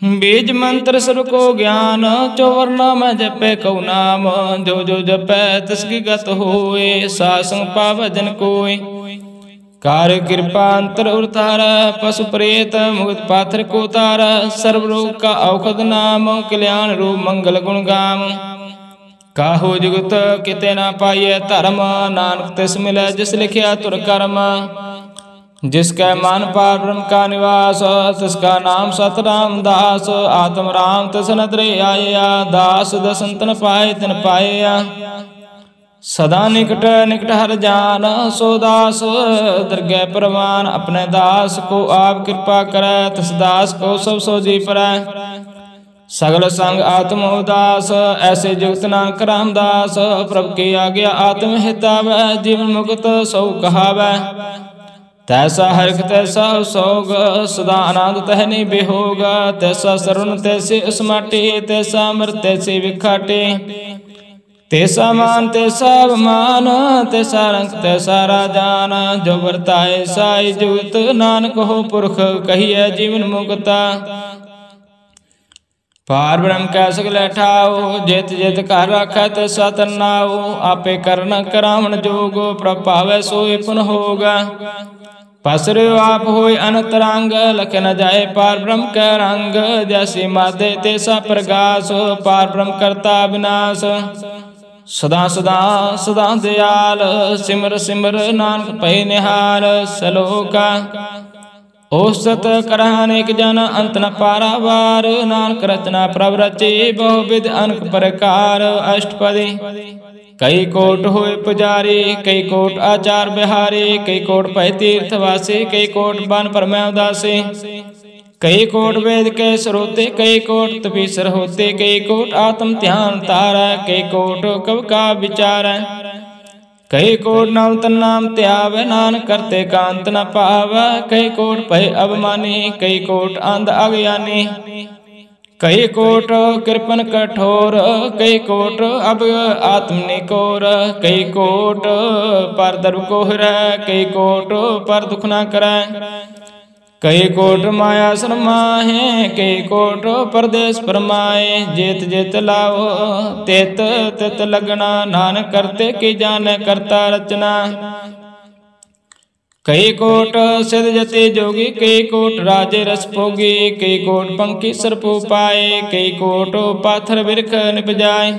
बीज मंत्र सर्व को ज्ञान, चौवर्णा में जपे कौ नाम। जो जो जपै तिसकी गत होए, सासंग पावै जन कोय। कार्य कृपा अंतर उतार, पशु प्रेत मुक्त पाथर को तार। सर्व रोग का औषध नाम, कल्याण रूप मंगल गुण गाम। काहू जुगत किते ना पाइए धर्म, नानक तिस मिले जिस लिखिया तुर कर्म। जिसका मान पार ब्रह्म का निवास, तिसका नाम सतराम दास। आत्म राम तिस नदरे आया, दास दसंतन पाए तिन पाया। सदा निकट निकट हर जान, सो दास दरगह प्रवान। अपने दास को आप कृपा करे, तिस दास को सब सो जी परै। सगल संग आत्म उदास, ऐसे जुगत नानक रामदास। प्रभु की आज्ञा आत्म हितावै, जीवन मुक्त सौ कहावै। तैसा हरख तैसा सोग, सदा आनंद तहनी बेहोग। तैसा सरुण तैसे उसमाटे, तैसा अमर तैसे विखाटे। तैसा मान तैसा अभिमान, तैसा रंग तैसा राजान। जो वर्ताए साई जुगत, नानक हो पुरख कहिए जीवन मुक्ता। पार ब्रह्म कै सगले ठाओ, जेत जेत कर रखै तैसा तरनाओ। आपे करन करावण जोग, प्रभ पावै सोई पुन होगा। पसरो आप होय अनतरंग, लख न जाए पार ब्रह्म कै रंग। जैसी मादे तैसा प्रकाश, पार ब्रह्म करता विनाश। सदा सदा सदा दयाल, सिमर सिमर नानक पै निहाल। सलोका औसत करहानेक जन, अंत न पारावार। नानक रचना प्रभ रचे, बहुविध अनक प्रकार। अष्टपदी कई कोट होए पुजारी, कई कोट आचार बिहारी। कई कोट पै तीर्थवासी, कई कोट बन परमै उदासी। कई कोट वेद के स्रोते, कई कोट तपीसर होते। कई कोट आत्म ध्यान तारै, कई कोट कव का विचार। कई कोट नाम तन नाम त्यावै, नानक करते कांत न पावै। कई कोट पै अभिमानी, कई कोट अंध अज्ञानी। कई कोट कृपन कठोर, कई कोट अब आत्म निकोर। कई कोट पर दर्व को हिरै, कई कोट पर दुख न करै। कई कोट माया शर्माहे, कई कोट परदेश परमाए। जेत जेत लाओ तेत तित लगना, नानक करते की जाने करता रचना। कई कोट सिद्ध जति जोगी, कई कोट राजे रस भोगी। कई कोट पंखी सरपू पाए, कई कोट पाथर बिरख निपजाए।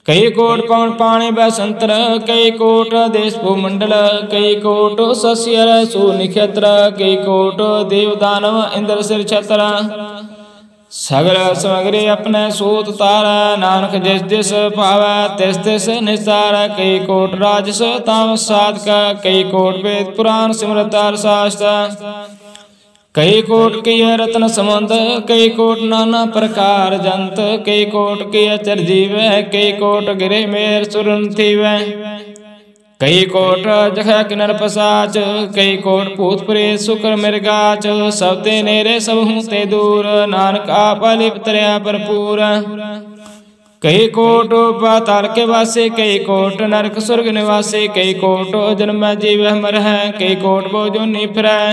कई कोट पवन पानी बसंतर, कई कोट देश भूमंडल। कई कोट शशियर सु निक्षत्र, कई कोट देव दानव इंद्र सिर छत्र। सगल समग्री अपने सूत तार, नानक जिस जिस पावै तिस तिस निस्तार। कई कोट राजस तामस साधक, कई कोट वेद पुराण सिमरत शास्त्र। कई कोट की रत्न समंत, कई कोट नाना प्रकार जंत। कई कोट की अचर जीव, कई कोट गिरे मेर सुरन थीवै। कई कोट जख किनर पसाच, कई कोट भूत प्रेत शुक्र मृगाच। सब ते नेरे सब हूँ ते दूर, नानक आप लिप तरया भरपूर। कई कोट पाताल के वासे, कई कोट नरक स्वर्ग निवासे। कई कोट जन्म जीव मर है, कई कोट बोझो नी फिरै।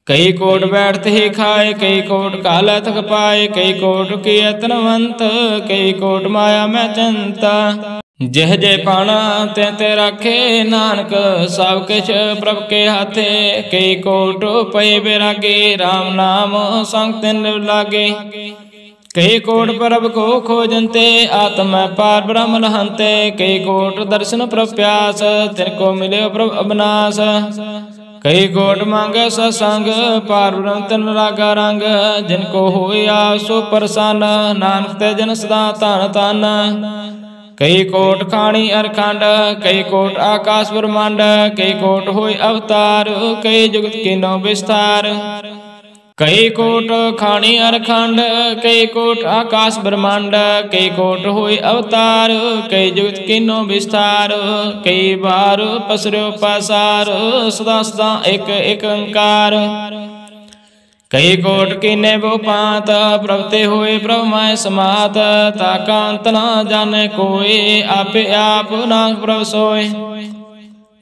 कई कोट बैठते ही खाए, कई कोट काला थक पाए। कई कोट की तनवंत, कई कोट माया में चंता। जह जय पाना ते ते रखे, नानक सब किछ प्रभ के हाथे। कई कोट पय बैरागे, राम नाम संग तिन लागे। कई कोट प्रभ को खोजनते, आत्म पार ब्रह्म लहंते। कई कोट दर्शन प्रभ प्यास, तिनको मिले प्रभ अविनाश। कई कोट मांगे सत्संग, पार ब्रह्म तिन रागा रंग। जिनको होए आप सो प्रसन्न, नानक ते जन सदा धन धन। कई कोट खाणी अरखंड, कई कोट आकाश ब्रह्मांड। कई कोट होए अवतार, कई जुगत कीनो विस्तार। कई कोट खाणी अरखंड, कई कोट आकाश ब्रह्मांड। कई कोट होए अवतार, कई जुगत कीनो विस्तार। कई बार पसर्यो पासार, सदा सदा एक एक ओंकार। कई कोट कीने वो पात, प्रभते होए प्रभ माय समात। ताका अंत ना जाने कोई, आपे आप नानक प्रभ सोए।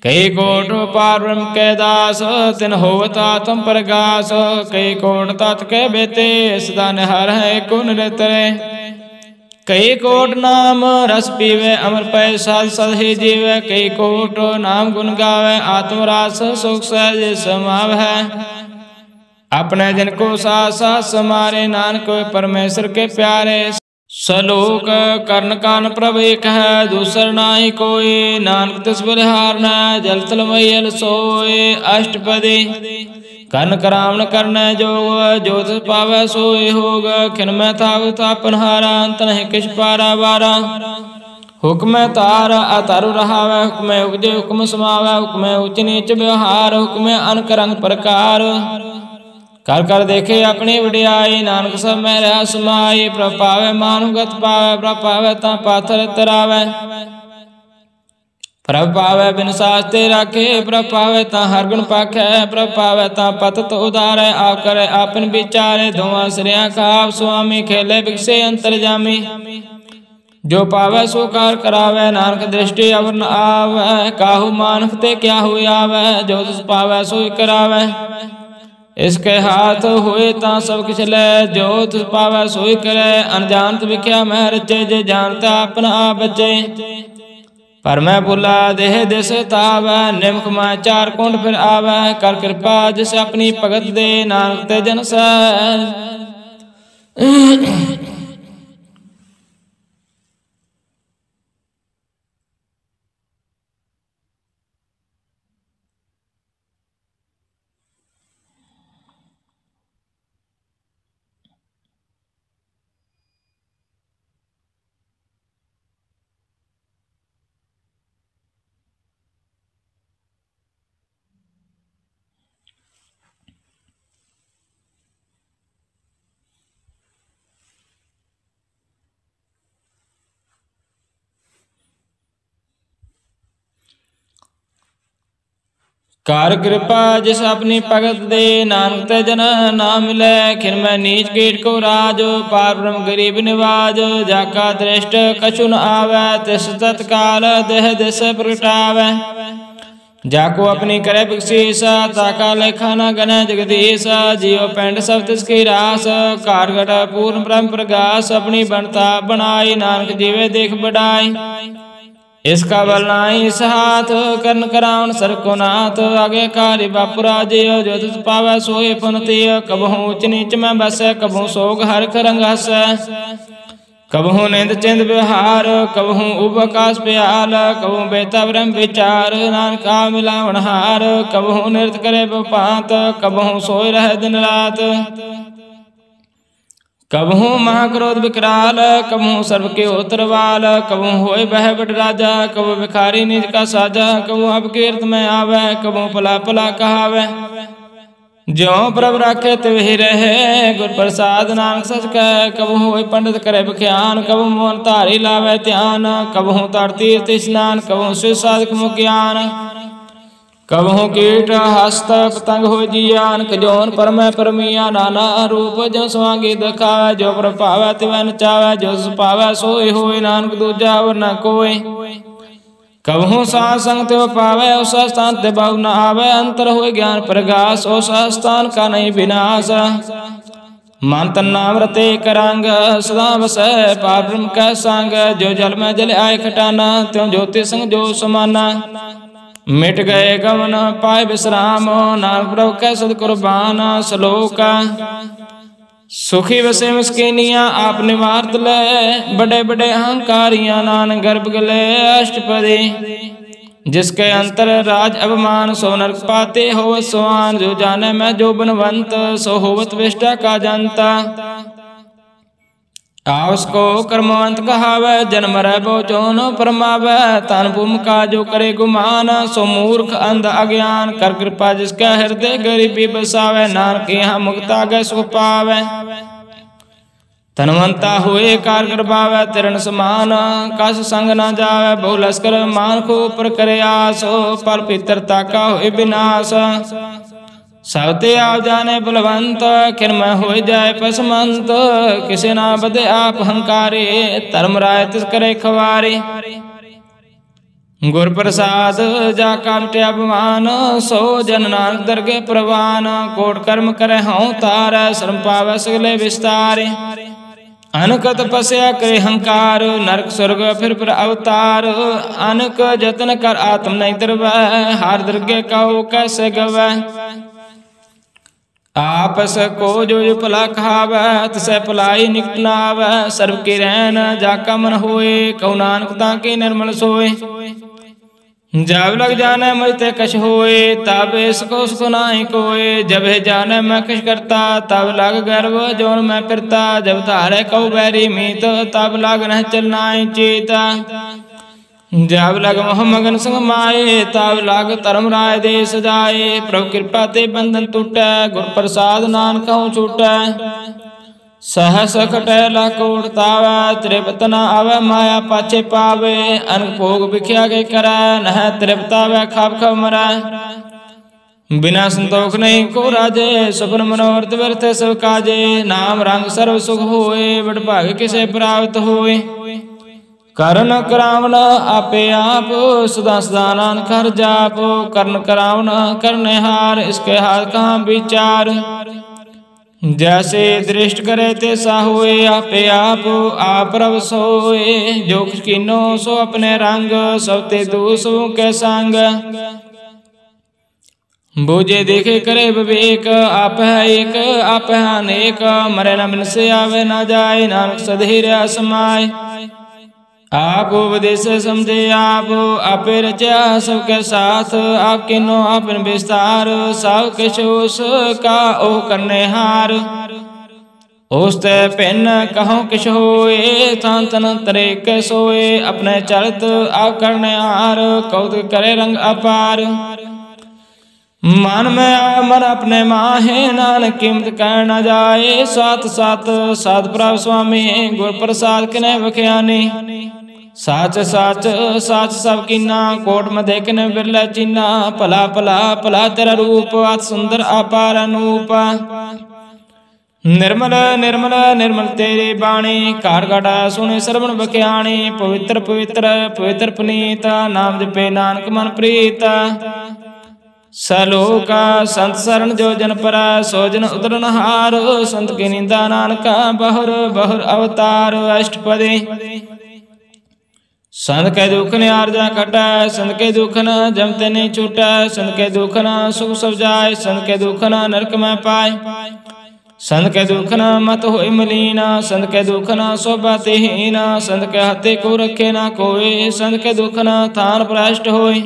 कई कोट पार ब्रह्म के दास, तिन होवत आत्म प्रगास। कई कोट तत् के बेते, सदा निहर है को निरतरे। कई कोट नाम रस पीवे, अमर पै साध सद ही जीवे। कई कोट नाम गुण गावे, आत्म रास सुख सहज समाव है। अपने जन को साथ साथ समारे, नानक परमेश्वर के प्यारे। सलोक कर्ण कान प्रभ एक है, दूसर नाहि कोई। नानक तिस बलिहार न, जल तल मैयल सोए। अष्टपदी कर्ण करावण करन जोग, जो तिस पावै सोए होग। खिन में थाव तापन हारा, अंत नहीं किछ पारा वारा। हुक्म तार अतारु रहावै, हुक्म उपजे हुक्म समावै। हुक्म उच नीच व्यवहार, हुक्म अनक रंग प्रकार। कर कर देखे अपनी वडियाई, नानक सब में रह समाई। प्रभ पावै मानुगत पावै, प्रभ पावै ता पाथर तरावै। प्रभ पावै बिन सास्ते राखे, प्रभ पावै ता हर गुण पाखै। प्रभ पावै ता पतत उदारै, आप करे आपन विचारे। धुआं श्रिया खाव स्वामी, खेले बिकसे अंतर जामी। जो पावै सो कार करावै, नानक दृष्टि अवर न आवै। काहू मानक ते क्या हुई आवै, जो तिस पावै सोई करावै। इसके हाथ हुए ता सब किछ लै, जो तिस पावै सोई करे। अनजानत विख्या मैं रचे, जे जानता अपना आप बचे। पर मैं भुला देह दिस तावै, निमख मैं चार कुंड फिर आवै। कर कृपा जिस अपनी भगत दे, नानक ते जन सह। कार कृपा जिस अपनी भगत दे, नानक ते जन नाम मिले। खिन में नीच कीट को राज, पार ब्रह्म गरीब निवाज। जाका दृष्ट कछु न आवे, तिस तत्काल देह दिस प्रगटावे। जाको अपनी करे बख्शीस ताका लेखा न गण जगदीश जियो पेंड सब तिसकी रास कारगट पूर्ण ब्रह्म प्रकाश अपनी बनता बनाई नानक जीवे देख बढ़ाई इसका बल नाई इस हाथ कर्ण कराउन सर को नाथ आगे कार्य बापुरा जियो जो तुझ पावै सोए पुनतिय कबहू उच नीच में बस कबहू सोग हरख रंग हस कबहू निंद चिंद व्यवहार कबहू उबकाश प्याल कबहू बेता ब्रह्म विचार नानका मिलावन हार कबहू नृत्य करे बपात कबहू सोए रहे दिन रात कबहू महाक्रोध विकराल कबहू सर्व के उतरवाल कबहू होए बह बट राजा कबहू भिखारी निज का साजा कबहू अपकीर्त में आवे कबहू पला पला कहावे ज्यो प्रभ राखे तिव ही रहे गुर प्रसाद नानक सच कह कबहू होए पंडित करे बख्यान कबहू मोहन धारी लावे ध्यान कबहू तर तीर्थ स्नान कबहू शिव साधक मुख ज्ञान कबहू कीट हस्त पतंग हो जियान कजोन परम परमिया नाना रूप जो स्वांगी दिखावे जो प्रभ पावे तिवै नचावे जो पावे सोई होए नानक दूजा और न कोई कबहू साध संग त्यो पावे उस स्थान ते बहु न आवे अंतर हो ज्ञान प्रकाश उस स्थान का नहीं विनाश मन तन नाम रते करांग सदा बसै पार ब्रह्म कै संग जो जल में जल आए खटाना त्यों ज्योति संग जो समाना मिट गए गमन पाए विश्राम नानक प्रभु कै सद कुर्बान श्लोक सुखी वसे मस्किनिया आप निवारत ले बड़े बड़े अहंकारियां नान गर्भ गले अष्टपदी जिसके अंतर राज अभिमान सो नरक पाते हो स्वान जो जाने मैं जो बनवंत सो होवत विष्टा का जनता आवस को कर्मवंत कहावे जन्म रह बोचोन परमावे तन भूम का जो करे गुमान सो मूर्ख अंध अज्ञान कर कृपा जिसका हृदय गरीबी बसावे नानक यहाँ मुक्ता गए सुख पावे तनवंता हुए कार कर पावे तिरण समान कस संग न जावे बहु लश्कर मान को ऊपर करे आस पर पितरता का हुए विनाश सबते आप जाने बलवंत किरमय हो जाए पसमंत किसे ना बदे आप हंकारे धर्म राय तिस करे खवारे गुर प्रसाद जा कामटे अपमान सो जन नानक दरगे प्रवान कोट कर्म करे हूँ तार श्रम पावे सगले विस्तारे अनक तपस्या करे हंकार नरक स्वर्ग फिर पर अवतार अनक जतन कर आत्म नहीं दरवै हार दरगे कहो कैसे गवै आपस को जो भला खावे तसे भलाई निकट न आवे सर्व की रहन जाका मन होए कहु नानक ताके निर्मल सोए जब लग जाने मरते कछ होए तब इसको सुख नाहि कोए जब है जाने मैं कछ करता तब लग गर्व जोन मैं फिरता जब तारे कहु बैरी मीत तब लग न चलना चेता जब लग मोह मगन संग माए तब लग धर्म राय देश जाए प्रभु कृपा ते बंधन टूटे गुर प्रसाद नानक छूटे सहस खटे लाकोट तावे त्रिपतना आवे माया पाछे पावे अनक भोग बिख्या के करे नह त्रिपतावे खाब खाब मरै बिना संतोख नहीं को राजे सपन मनोरथ व्यर्थ सब काजे नाम रंग सर्व सुख होए बड़ भाग किसे प्राप्त होए करण करावन आपे आप सदा सदा नानक हर जाप करण करावन करने हार इसके हाथ कहाँ विचार जैसे दृष्ट करे तैसा होए आपे आप प्रभ सोए जो कीनो सो अपने रंग सबते दूसरों के संग बूझे देखे करे विवेक आप है एक आप है अनेक मरे न मन से आवे न जाए नानक सधीर समाय आप उपदेश समझे आप आपे रचा सबके साथ आप किनो आपन विस्तार सब किश उसका ओ करने हार उसते पिन कहो किश होए थान तन तरे के सोए अपने चरित आप करने हार कौतुक करे रंग अपार मन में मन अपने माहे नानक कीमत कह न जाए साथ साथ साध प्रभ स्वामी गुर प्रसाद किने बख्यानी साच साच साच सब कीना कोट में देखने बिरला चीना भला भला भला तेरा रूप अत सुंदर अपार अनूप निर्मल निर्मल निर्मल तेरी बाणी, घाट घाट सुने श्रवण बख्याणी। पवित्र पवित्र पवित्र पुनीत, नाम जपे नानक मन प्रीत। सलोका संत शरण जो जन पर, सो जन उदरन हार। संत की निंदा नानका, बहुर बहुर अवतार। अष्टपदी संत के दुख ने आरजा कटा, संत के दुख न जमते नहीं छूटा। संत के दुख न सुख सब जाए, संत के दुख न नरक में पाए। संत के दुख न मत होए मलीना, संत के दुख न शोभा तेहीना। संत के हते को रखे ना कोई, संत के दुख न थान भ्रष्ट होए।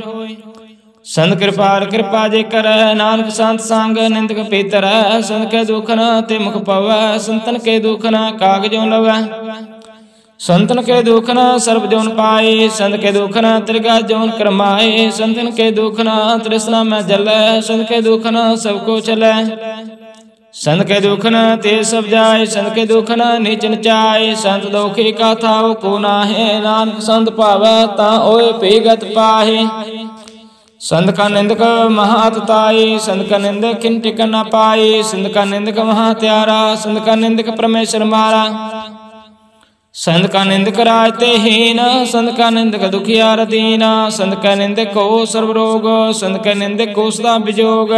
संत कृपाल कृपा जे कर, नानक संत संग निंदक पीतर। संत के दुख न ते मुख पवै, संतन के दुख न काग जो लवै। संतन के दुख न सर्व जोन पाए, संत के दुख न त्रिगा जोन करमाए। संतन के दुख न तृष्णा में जलै, संत के दुख न सबको चलै। संत के दुख न ते सब जाए, संत के दुख न नीच नचाए। संत दोखी का था को नाहे, नानक संत पावै ता ओए पेगत पाहे। संत का निंदक महातताई, संत का निंदक खिन टिक न पाए। संत का निंदक महात्यारा, संत का निंदक परमेश्वर मारा। संत का निंदक राज ते हीन, संत का निंदक दुखियार दीना। संत का निंदक को सर्व रोग, संत का निंदक को सदा विजोग।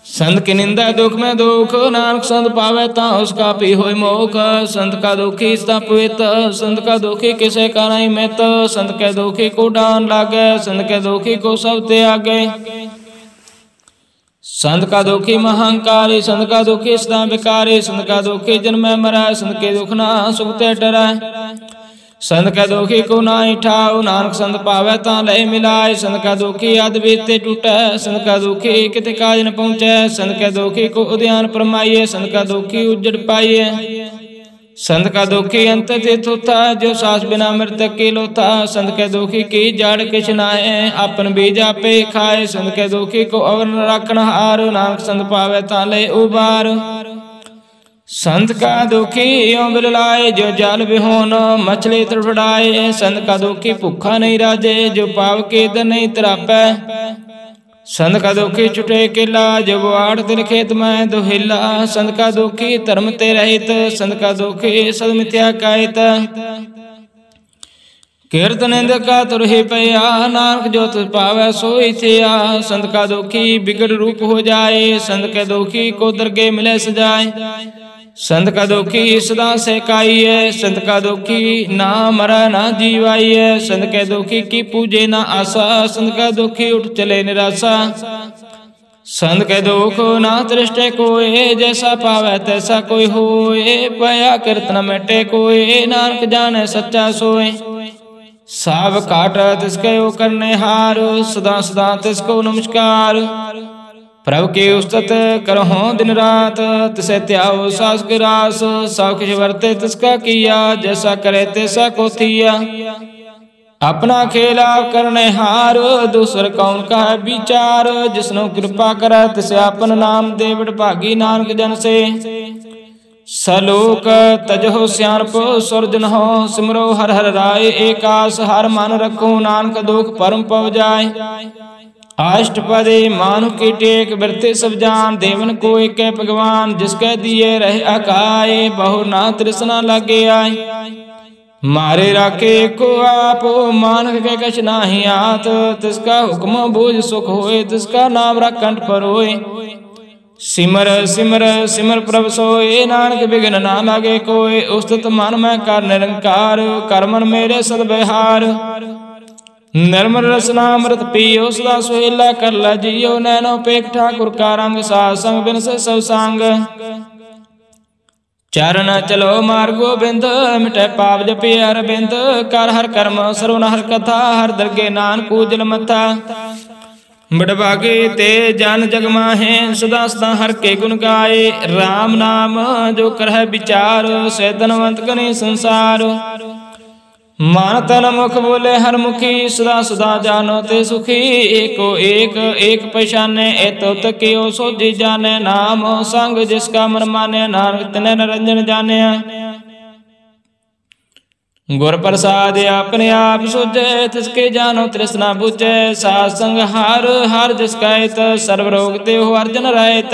संत की निंदा दुख में दुख, नानक संत पावे ता उसका पी होय मोख। संत का दुखी सदा पवित्र, संत का दुखी किसे का नहीं मित। संत के दुखी को डान लागे, संत के दुखी को सब त्यागे। संत का दुखी महंकारी, संत का दुखी सदा विकारी। संत का दुखी जन्म मरै, संत के दुख ना सुखते डरै। संत का दुखी को नाई ठाव, नानक संत पावै ता लय मिलाए। संत का दुखी आदि बीते टूटै, संत का दुखी कित काज न पहुँचै। संत के दुखी को उद्यान परमाइए, संत का दुखी उज्जड़ पाइए। संत का दुखी अंत तीर्थ होता, जो सास बिना मृतक की लोथा। संत के दुखी की जड़ किछ नाए, अपन बीज आपे खाए। संत के दुखी को अवर न राखन हार, नानक संत पावे ता ले उबार। संत का दुखी यों बिललाए, जो जाल बिहोन मछली तड़फड़ाए। संत का दुखी भूखा नहीं राजे, जो पाव के दन नहीं तरापै। संत का दुखी छुटे केला, जो बुआड़ तिल खेत में दुहिला। संत का दुखी धर्म ते रहित, संत का दुखी सद मिथ्या कायित। कीर्तन निंदक का तुरहि पया, नानक जो तुझ पावै सोई थिया। संत का दुखी बिगड़ रूप हो जाए, संत के दुखी को दरगे मिले सजाए। संत का दुखी सदा से काई है, संत का दुखी ना मरा ना जीवाई है। संत के दुखी की पूजे ना आशा, संत का दुखी उठ चले निराशा। संत के दुख ना दृष्टे कोई, जैसा पावे तैसा कोई होए। पया कीर्तन मिटे कोई, नानक जाने सच्चा सोए। साव काट तिसके ओ करने हार, सदा सदा तिसको नमस्कार। प्रभु की उस्तत करहो दिन रात, तिसे त्याओ सास की रास। सब कुछ वर्ते तिसका किया, जैसा करे तैसा को थिया। अपना खेला करने हार, दूसर कौन का है विचार। जिसनो कृपा करे तिसे अपन नाम दे, भागी नानक जन से। सलोक तजहो सियानप सुरजन हो, सिमरो हर हर राय। एकास हर मन रखो, नानक दुख परम पव जाय। अष्टपदी मानु की टेक, बरते सब जान। देवन को एक भगवान, जिसके दिए रहे अकाय। बहु ना तृष्णा लगे आए, मारे राखे को आप। मानक के कछ नाही आत, तिसका हुक्म बूझ सुख होए। तिसका नाम रख कंठ पर होए। सिमर सिमर सिमर प्रभु सोए, नानक बिघ्न ना लागे कोय। उस्तत मन में कर निरंकार, कर मन मेरे सद व्यवहार। निर्मल रसनामृत पियो, सदा सुहेला कर ला जियो। नैनो पेख ठाकुर का रंग, साध संग बिन से सब सांग। चरण चलो मार्ग गोबिंद, मिटे पाप जपे अरविंद। कर हर कर्म सर्वन हर कथा, हर दरगे नानक पूजन मथा। बड़भागे ते जन जग माहे, सदा सदा हर के गुण गाए। राम नाम जो करह विचार, से धनवंत गने संसार। मान तन मुख बोले हर मुखी, सदा सदा जानो ते सुखी। एको एक एक पहचाने, एतो तकियो सोझी जाने। नाम संग जिसका मन माने, नानक तिने निरंजन जाने। गुर प्रसाद अपने आप सुझे, तिसके जानो तृष्णा बुझे। साध संग हर हर जिसका हित, सर्व रोग ते हो अर्जन रहत।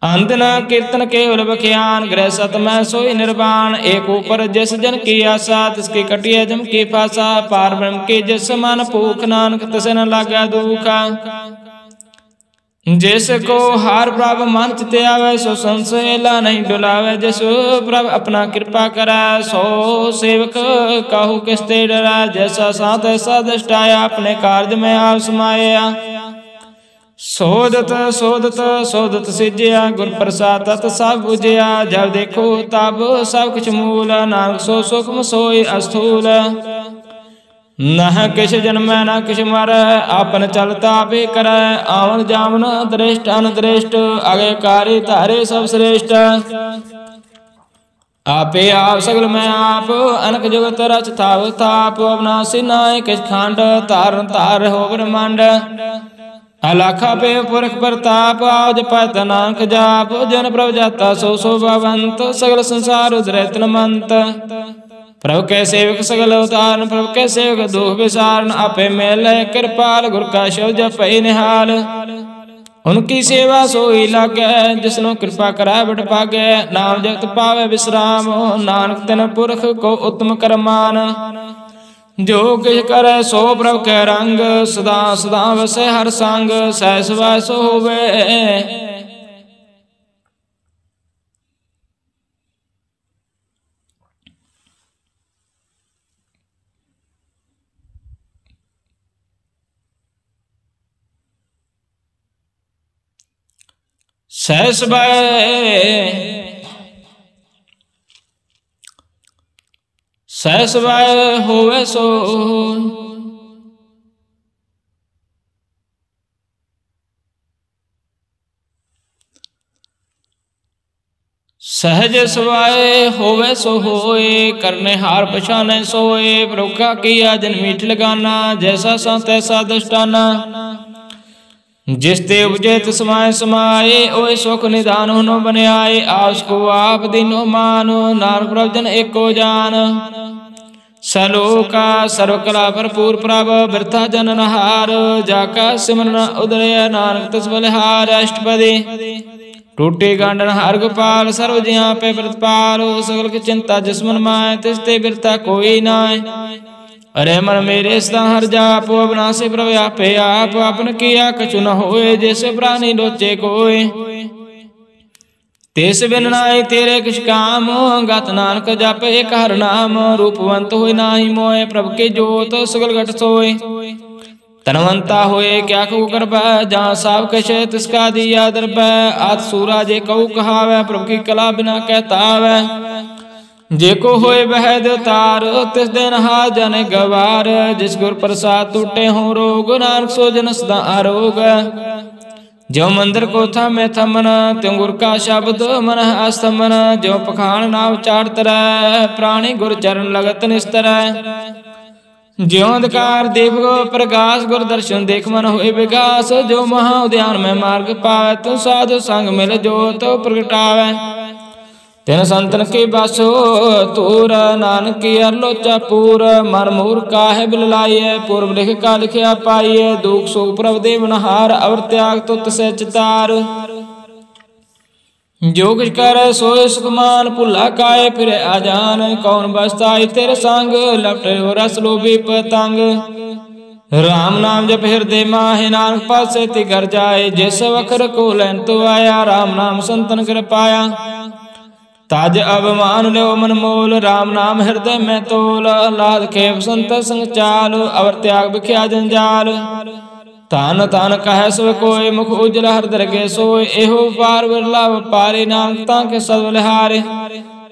अंत न कीर्तन केवल बख्यान, गृह सत में सोई निर्वाण। एक ऊपर जिस जन की आशा, तिसकी कटिए जम की फासा। पार ब्रह्म की जिस समान भूख, नानक तिसे न लागा दुखा। जिसको हार प्रभ मन चित आवे, सो संशय ला नहीं डुलावे। जिस प्रभ अपना कृपा करा, सो सेवक काहू किसते डरा। जैसा साथ ऐसा दृष्टाया, अपने कार्य में आप समाया। सोदत सोदत सोदत सिजया, गुर प्रसाद तत सब बुझया। जब देखो तब सब कुछ मूल, नानक सो सुखम सोई अस्थूल। न किछ जन्म न किछ मर, आपन चलता भी कर। आवन जावन दृष्ट अनदृष्ट, आगे कार्य तारे सब श्रेष्ठ। आपे आप सगल में आप, अनक जुगत रच थाव थाप। अविनाशी नाय किछ खांड, तारन तार हो ब्रह्मांड। अलाखा पे पुरख प्रताप, आज पात नानक जाप। जन प्रभ जाता सो शोभावंत, सगल संसार उदरत मंत। प्रभु के सेवक सगल अवतारण, प्रभु के सेवक दुख विसारण। आपे मेल कृपाल, गुर का शब्द जपै निहाल। उनकी सेवा सोई लागे, जिसनो कृपा करै बड़ भागे। नाम जगत पावे विश्राम, नानक तिन पुरख को उत्तम करमान। जो किछ करे सो प्रभु के रंग, सदा सदा वसै हर संग। सहस वैस होवे सहस सहस वै होवे सो। सहज सवाय होवे सो होए, करने हार पछाने सोए। प्रभु का किया जन मीठ लगाना, जैसा सा तैसा दृष्टाना। जिस ते उपजे तिस समाय समाये, ओए सुख निदान होनो बने आए। आस को आप दीनो मानो, नानक प्रभु जन एको जान। सलोका सर्वकला भरपूर प्रभ, वृथा जन नहार। जाका सिमरन उदरय, नानक तिस बलिहार। अष्टपदी टूटे गांडन हर गोपाल, सर्व जिया पे प्रतिपाल। सगल की चिंता जिस मन माय, तिस ते बिरता कोई नाय। अरे मन मेरे सदा हर जाप, अविनाशी प्रभु आपे आप। आपन किया कछु न होए, जैसे प्राणी लोचे कोय। तेस बिन नाई तेरे किछ काम, गात नानक जप एक हर नाम। रूपवंत होय नाही मोय, प्रभु के जोत सगल घट सोय। तनवंता होए क्या कहू करबै, जहाँ साब कछ तिसका दिया दरबै। आत सूरा जे कहू कहावै, प्रभु की कला बिना कहता आवै। जेको होए वह देवतार, तिस दिन हार जाने गवार। जिस गुर प्रसाद टूटे हो रोग, नानक सो जन सदा आरोग। जो मंदिर को था मैं थमन, त्यों गुर का शब्द मन आस्तमन। जो पखान नाव चार तरह, प्राणी गुर चरण लगत निस्तर। ज्यों अंधकार दीप प्रकाश, गुर दर्शन देख मन हुए विकास। जो महा उद्यान में मार्ग पावे, तो साधु संग मिल जो तो प्रगटावे। तिन संतन के बासो तूर, नानक की अरलोचा पूर। मन मूर काहे बिललाइए, पूर्व लिख का लिखिया पाइए। दुख सुख प्रभ देव नहार, अवर त्याग तुत से चितार। जो कुछ कर सोए सुखमान, भुला काए फिर आजान। कौन बसताई तेरे संग, लपटे हो रस लोभी पतंग। राम नाम जप हृदय माहे, नानक पासे ति घर जाए। जिस वखर को लैन तो आया, राम नाम संतन कर पाया। ताज अवमान लो मन मोल, राम नाम हृदय में तोल। लाद खेप संत संग चाल, अवर त्याग बिख्या जंजाल। तान तान कह सो कोय, मुख उजला हर दरगे सोय। एहो पार बिरला पारे, नानक ताके सदबलिहारे।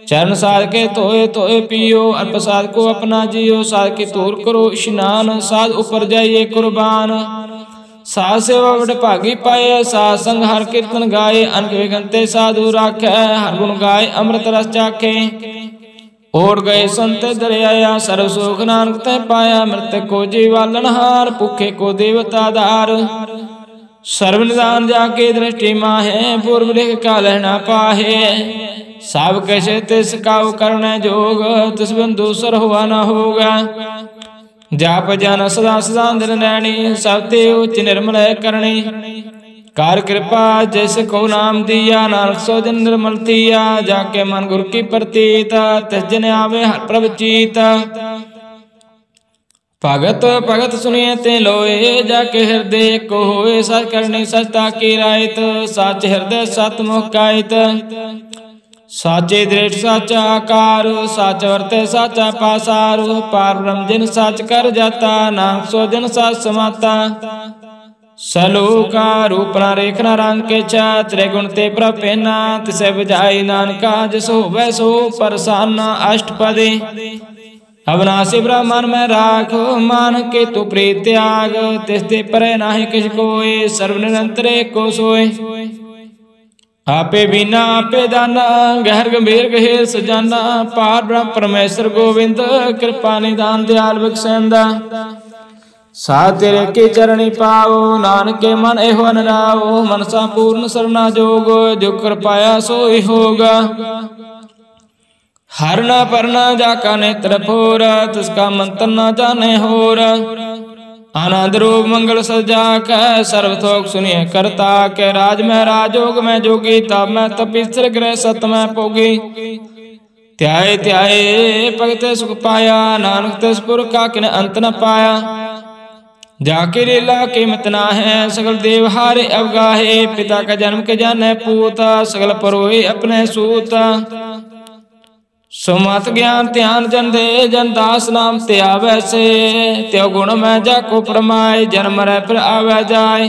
चरण साध के तोए तोए पियो, अल्प साध को अपना जियो। साध के तूर करो स्नान, साध ऊपर जाइए कुर्बान। साध सेवा बड़ भागी पाए, साध संग हर कीर्तन गाए। अनक विघंते साधु राखे, हर गुण गाए अमृत रस चाखे। ओढ़ गए संत दरिया, सर्व सुख नानक तै पाया। मृतक को जीवालनहार, भूखे को देवता धार। सर्व निदान जाके दृष्टि माहे, पूर्व लिख का लहना पाहे। सब कैसे तिस काउ करने जोग, तिस बिन दूसर हुआ न होगा। जाप जन सदा सदा नैनी, सब ते उच्च निर्मल करणी। कार कृपा जैसे को नाम दिया, नानक सो जन निर्मल थिया। जाके मन गुरु की प्रतीत, तिस जन आवे हर प्रभ चीत। भगत भगत सुनिए ते लोए, जाके हृदय को होए। सच करनी सचता की रायत, सच हृदय सत मुख कायत। साचे दृढ़ साचा आकार, साच वर्ते साचा पासार। पार ब्रह्म जिन साच कर जाता, नानक सो जन साच समाता। सलोका रूप ना रेख ना रंग के चा, त्रिगुण ते प्रपेना। तिसे बुझाई नानका जिसो वैसो परसाना। अष्टपदी अविनाशी ब्रह्मन में राख, मान के तू प्रीत त्याग। तिसते परे नाहि किछ कोय, सर्व निरंतर को सोय। आपे बिना आपे दाना, गहर गंभीर गहेर सजाना। पार ब्रह्म परमेश्वर गोविंद, कृपा निदान दयाल बख्शेंदा। सा तेरे के चरणी पाओ, नानक के मन एहो अनराओ। मनसा पूर्ण सरना जोग, जो कर पाया सोई होगा। हर न पर न जाका नेत्र फोर, तिसका मंत्र न जाने होर। आनंद रूप मंगल सजा कै, सर्वथोक सुनिए करता के। राज में राजोग में जोगी, तब मैं तपीसर ग्रह सत में पोगी। त्याए त्याए भगते सुख पाया, नानक तिस पुर का किन अंत न पाया। जाके लीला कीमत ना है, सगल देव हारे अवगाहे। पिता का जन्म के जाने पूता, सगल परोए अपने सूता। सुमत ज्ञान ध्यान जन दे, जन दास नाम ते आवे से। त्यो गुण में जाको परमाय, जन्म रे फिर आवे जाय।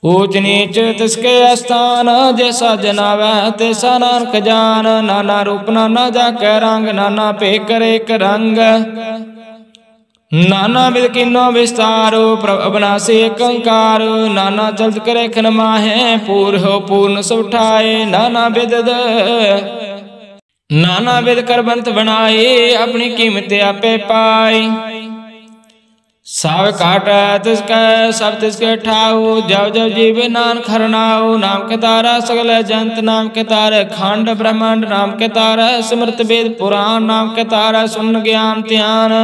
ऊंच नीच तिसके स्थान, जैसा जनावे तैसा नानक जान। नाना रूप नाना जाके रंग, नाना पे करे एक रंग। नाना विद किन्नो विस्तारो, प्रभ अविनाशी कंकार। नाना चलत करे खन माहे, पूर हो पूर्ण सब ठाए। नाना विद कर बंत बनाए, अपनी कीमत आपे पाई। साव काट तिसके सब तिसके ठाऊ, जब जब जीव नानक हरनाऊ। नाम के तारा सगल जंत, नाम के तारे खंड ब्रह्मांड। नाम के तारा स्मृत वेद पुराण, नाम के तारा सुन ज्ञान ध्यान।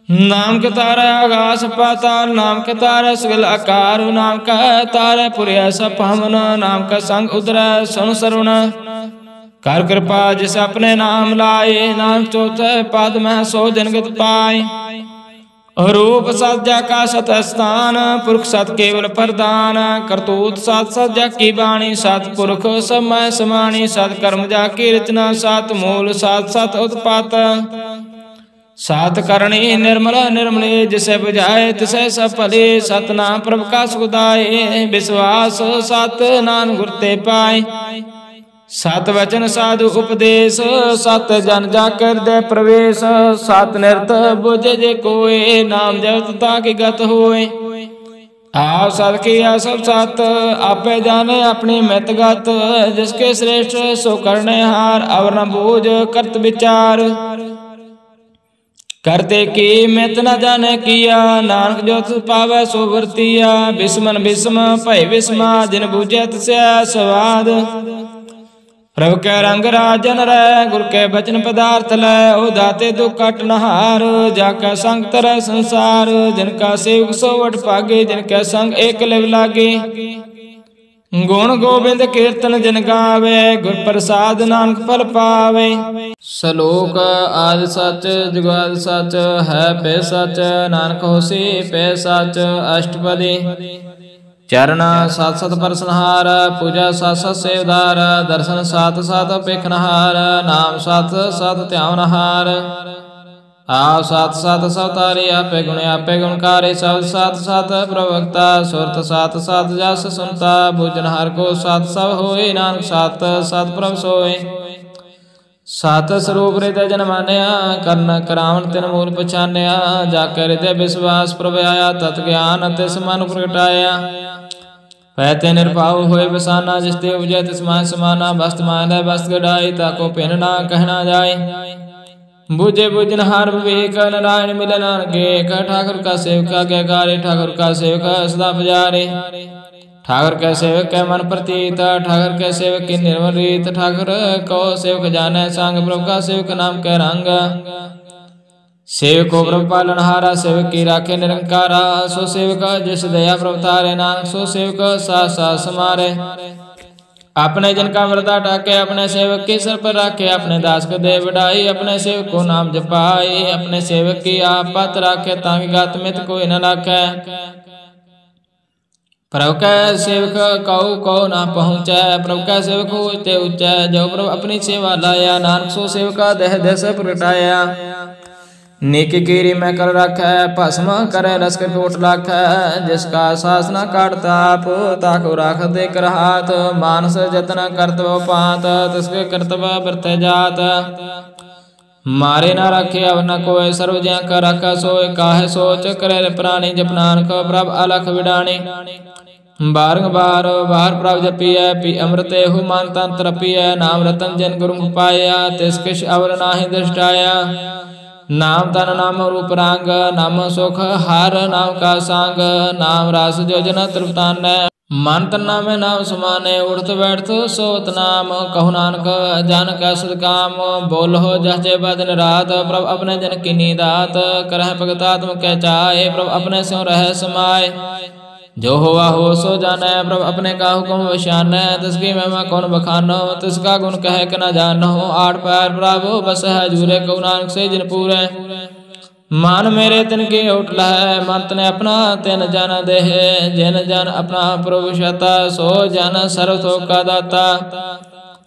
नाम के तारा आकाश पाताल, नाम के तारा सगल आकार। नाम का तारा पुरिया सब हमन, नाम का संग उदर सुन सरुण। कर कृपा जिस अपने नाम लाए, नाम चौथे पद में सो जनगत पाए। रूप सज्जा का सत स्थान, पुरख सत केवल प्रदान। करतूत सत सज्जा की बाणी, सत पुरख समय समाणी। सत कर्म जा की रचना, सत मूल सत सत उत्पात। सात करणी निर्मल निर्मले, जिसे बुझाए तिसे सफले। सत नाम प्रभ का सुखदाए, विश्वास सत नान गुरते पाए। सत वचन साधु उपदेश, सत जन जाकर दे प्रवेश। सत निरत बुझे जे कोय, नाम जपत ताकि गत होए। आप सत किया सब सत, आपे जाने अपनी मित गत। जिसके श्रेष्ठ सो करने हार, अवर न बूझ करत विचार। करते की मित न जाने किया, नानक जो तुझ पावे सो वर्तिया। बिस्मन बिस्म भय बिस्मा, जिन बूझे तिसे स्वाद। प्रभु के रंग राजन रै, गुरु के बचन पदार्थ लै। ओ दाते दुख कट नहार, जाका संग तरह संसार। जिनका सेवक सो वट पागे, जिनके संग एक लिव लागे। गुण गोविंद कीर्तन जिन गावे, गुर प्रसाद नानक फल पावे। सलोक आदि सच जुगाद सच, है पे सच नानक होसी पे सच। अष्टपदी चरण सात सत परसनहार, पूजा सात सत सेवदार। दर्शन सात सत पेखनहार, नाम सात सत ध्यानहार। आप सात सात सवतारी, आपे गुणकारी। शब्द सात सात प्रवक्ता, सुरत सात सात जस सुनता। भोजनहार को सात सब होए, नानक सात सात प्रभ सोए। सात स्वरूप हृदय जन मान्या, कर्ण करावन तिन मूल पछान्या। जाकर हृदय विश्वास प्रभ आया, तत् ज्ञान तिस मन प्रगटाया। पैते निर्भाव होए बसाना, जिस ते उपजय तिस माह समाना। वस्त मान वस्त गढ़ाई, ताको पिन ना कहना जाए। बुझे बुझनहार विवेक, नारायण मिलन के। ठाकुर का सेवक के कार्य, ठाकुर का सेवक सदा पुजारे। ठाकुर के सेवक के मन प्रतीत, ठाकुर के सेवक की निर्मल रीत। ठाकुर को सेवक जाने संग, प्रभु का सेवक नाम के रंग। सेवको प्रभु पालनहारा, सेवक की राखे निरंकारा। सो सेवक जिस दया प्रभु तारे, नानक सो सेवक सा सा समारे। अपने जन का व्रता टाके, अपने सेवक के सर पर रखे, अपने दास को दे बढ़ाई, अपने सेवक को नाम जपाई। अपने सेवक की आप पत राखे, ताकि गात मित कोई न लाखे। प्रभु कै सेवक कऊ कऊ ना पहुँचै, प्रभु कै सेवक होते उच्चै। जो प्रभु अपनी सेवा लाया, नानक सो सेवका देह देश प्रगटाया। नीकी कीरी मैं कर रखै, भस्म करे लश्कर कोट लाखै। जिसका सास न काटता आप, ताको राख दे कर हाथ। मानस जतन करतव पात, तिसके कर्तव्य बरते जात। मारे न रखे अब न कोय, सर्व ज्या कर रखा सोय। काहे सोच करे प्राणी, जप नानक प्रभ अलख विडाणी। बारंबार बार प्रभ जपिय, पी अमृत हु मान तंत्र पिय। नाम रतन जन गुरु पाया, तिस किश अवर नाहि दृष्टाया। नाम तन नाम रूप रांग, नाम सुख हार नाम का सांग। नाम रास जोजन तृप्तान, मन तन नाम नाम समाने। उठत बैठत सोत नाम, कहु नानक जान कै सद काम। बोलो जहजे बदन रात, प्रभु अपने जन की नीदात। करह भगत आत्म कै चाहे, प्रभु अपने स्यों रह समाए। जो हुआ हो सो जाने, प्रभु अपने का हुक्म वशान। तिसकी महिमा कौन बखानो, तिसका गुण कह के न जानो। आठ पैर प्रभु बस है जूरे, कहु नानक से जिन पूरे। मान मेरे तिन की उठल है, मन तने अपना तिन जन देह। जिन जन अपना प्रभु शता, सो जन सर्व थोक का दाता।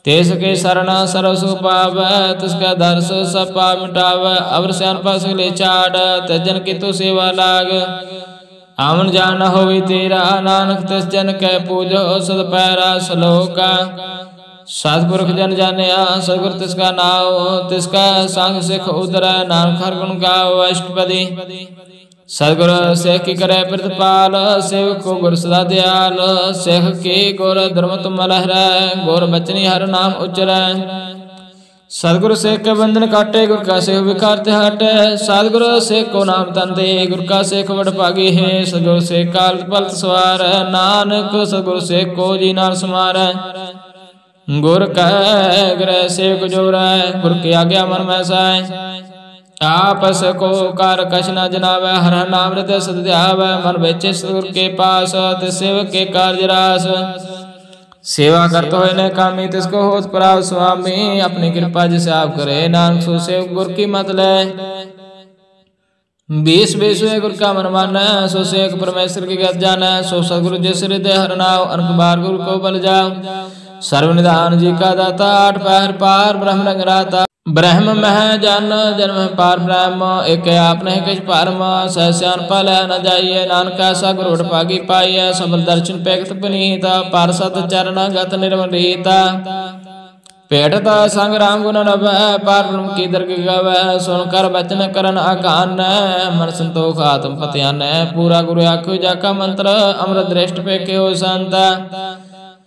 तिसके शरण सर्व सुख पावै, तिसका दर्श सब पाप मिटावै। अवर स्यान पास ले चाड़, तजन की तू सेवा लाग। आमन जान होवी तेरा, नानक तिस जन कै पूजो सद पैरा सलोका। सतपुरख जन जानिया, सतगुर तिसका नाव। तिसका संग सिख उदर, नानक हर गुण गाओ अष्टपदी। सतगुर सिख की करे प्रतिपाल, सेवक को गुर सदा दयाल। सिख की गुर धर्म तुम लहरै, गुर बचनी हर नाम उचरै। सतगुरु सिख के बंधन काटे, गुर का सिख विकारते हटे। सतगुरु सिख को नाम तन दे, गुर का सिख वड भागी है। सतगुरु सिख काल पलट सवार, नानक सतगुरु सिख को जी नाल समार। गुर कह ग्रह सेवक जोर, गुर की आज्ञा मन में साय। आपस को कार कछ न जनावै, हर हर नाम हृदय सद ध्यावै। मन बेचे सतगुर के पास, तिस सेवक के कार्य रास। सेवा करते हुए न कामी, तिसको होत पराव स्वामी। अपनी कृपा जिसे आप करे, नानक सो सेवक गुर की मत ले। 20 गुर का मन मानै, सो सेवक परमेश्वर की गत जानै। सो सतगुरु जिस हृदय हर नाव, अनक बार गुरु को बल जाओ। सर्वनिधान जी का दाता, आठ पैर पार ब्रह्म रंग राता। ब्रह्म मह जन जन्म पार ब्रह्म, एक आपने किछ परम। सहस्यान पल न जाइए, नानक ऐसा गुरुड़ पागी पाइय। सबल दर्शन पैगत पुनीत, पार्षद चरण गत निर्मल रीता। पेटत संग राम गुण नभै, पार ब्रह्म की दर्ग गवै। सुनकर बचन करन अकान, मन संतोष आत्म पत्यान। पूरा गुरु आखु जाका मंत्र, अमृत दृष्ट पे के हो संत।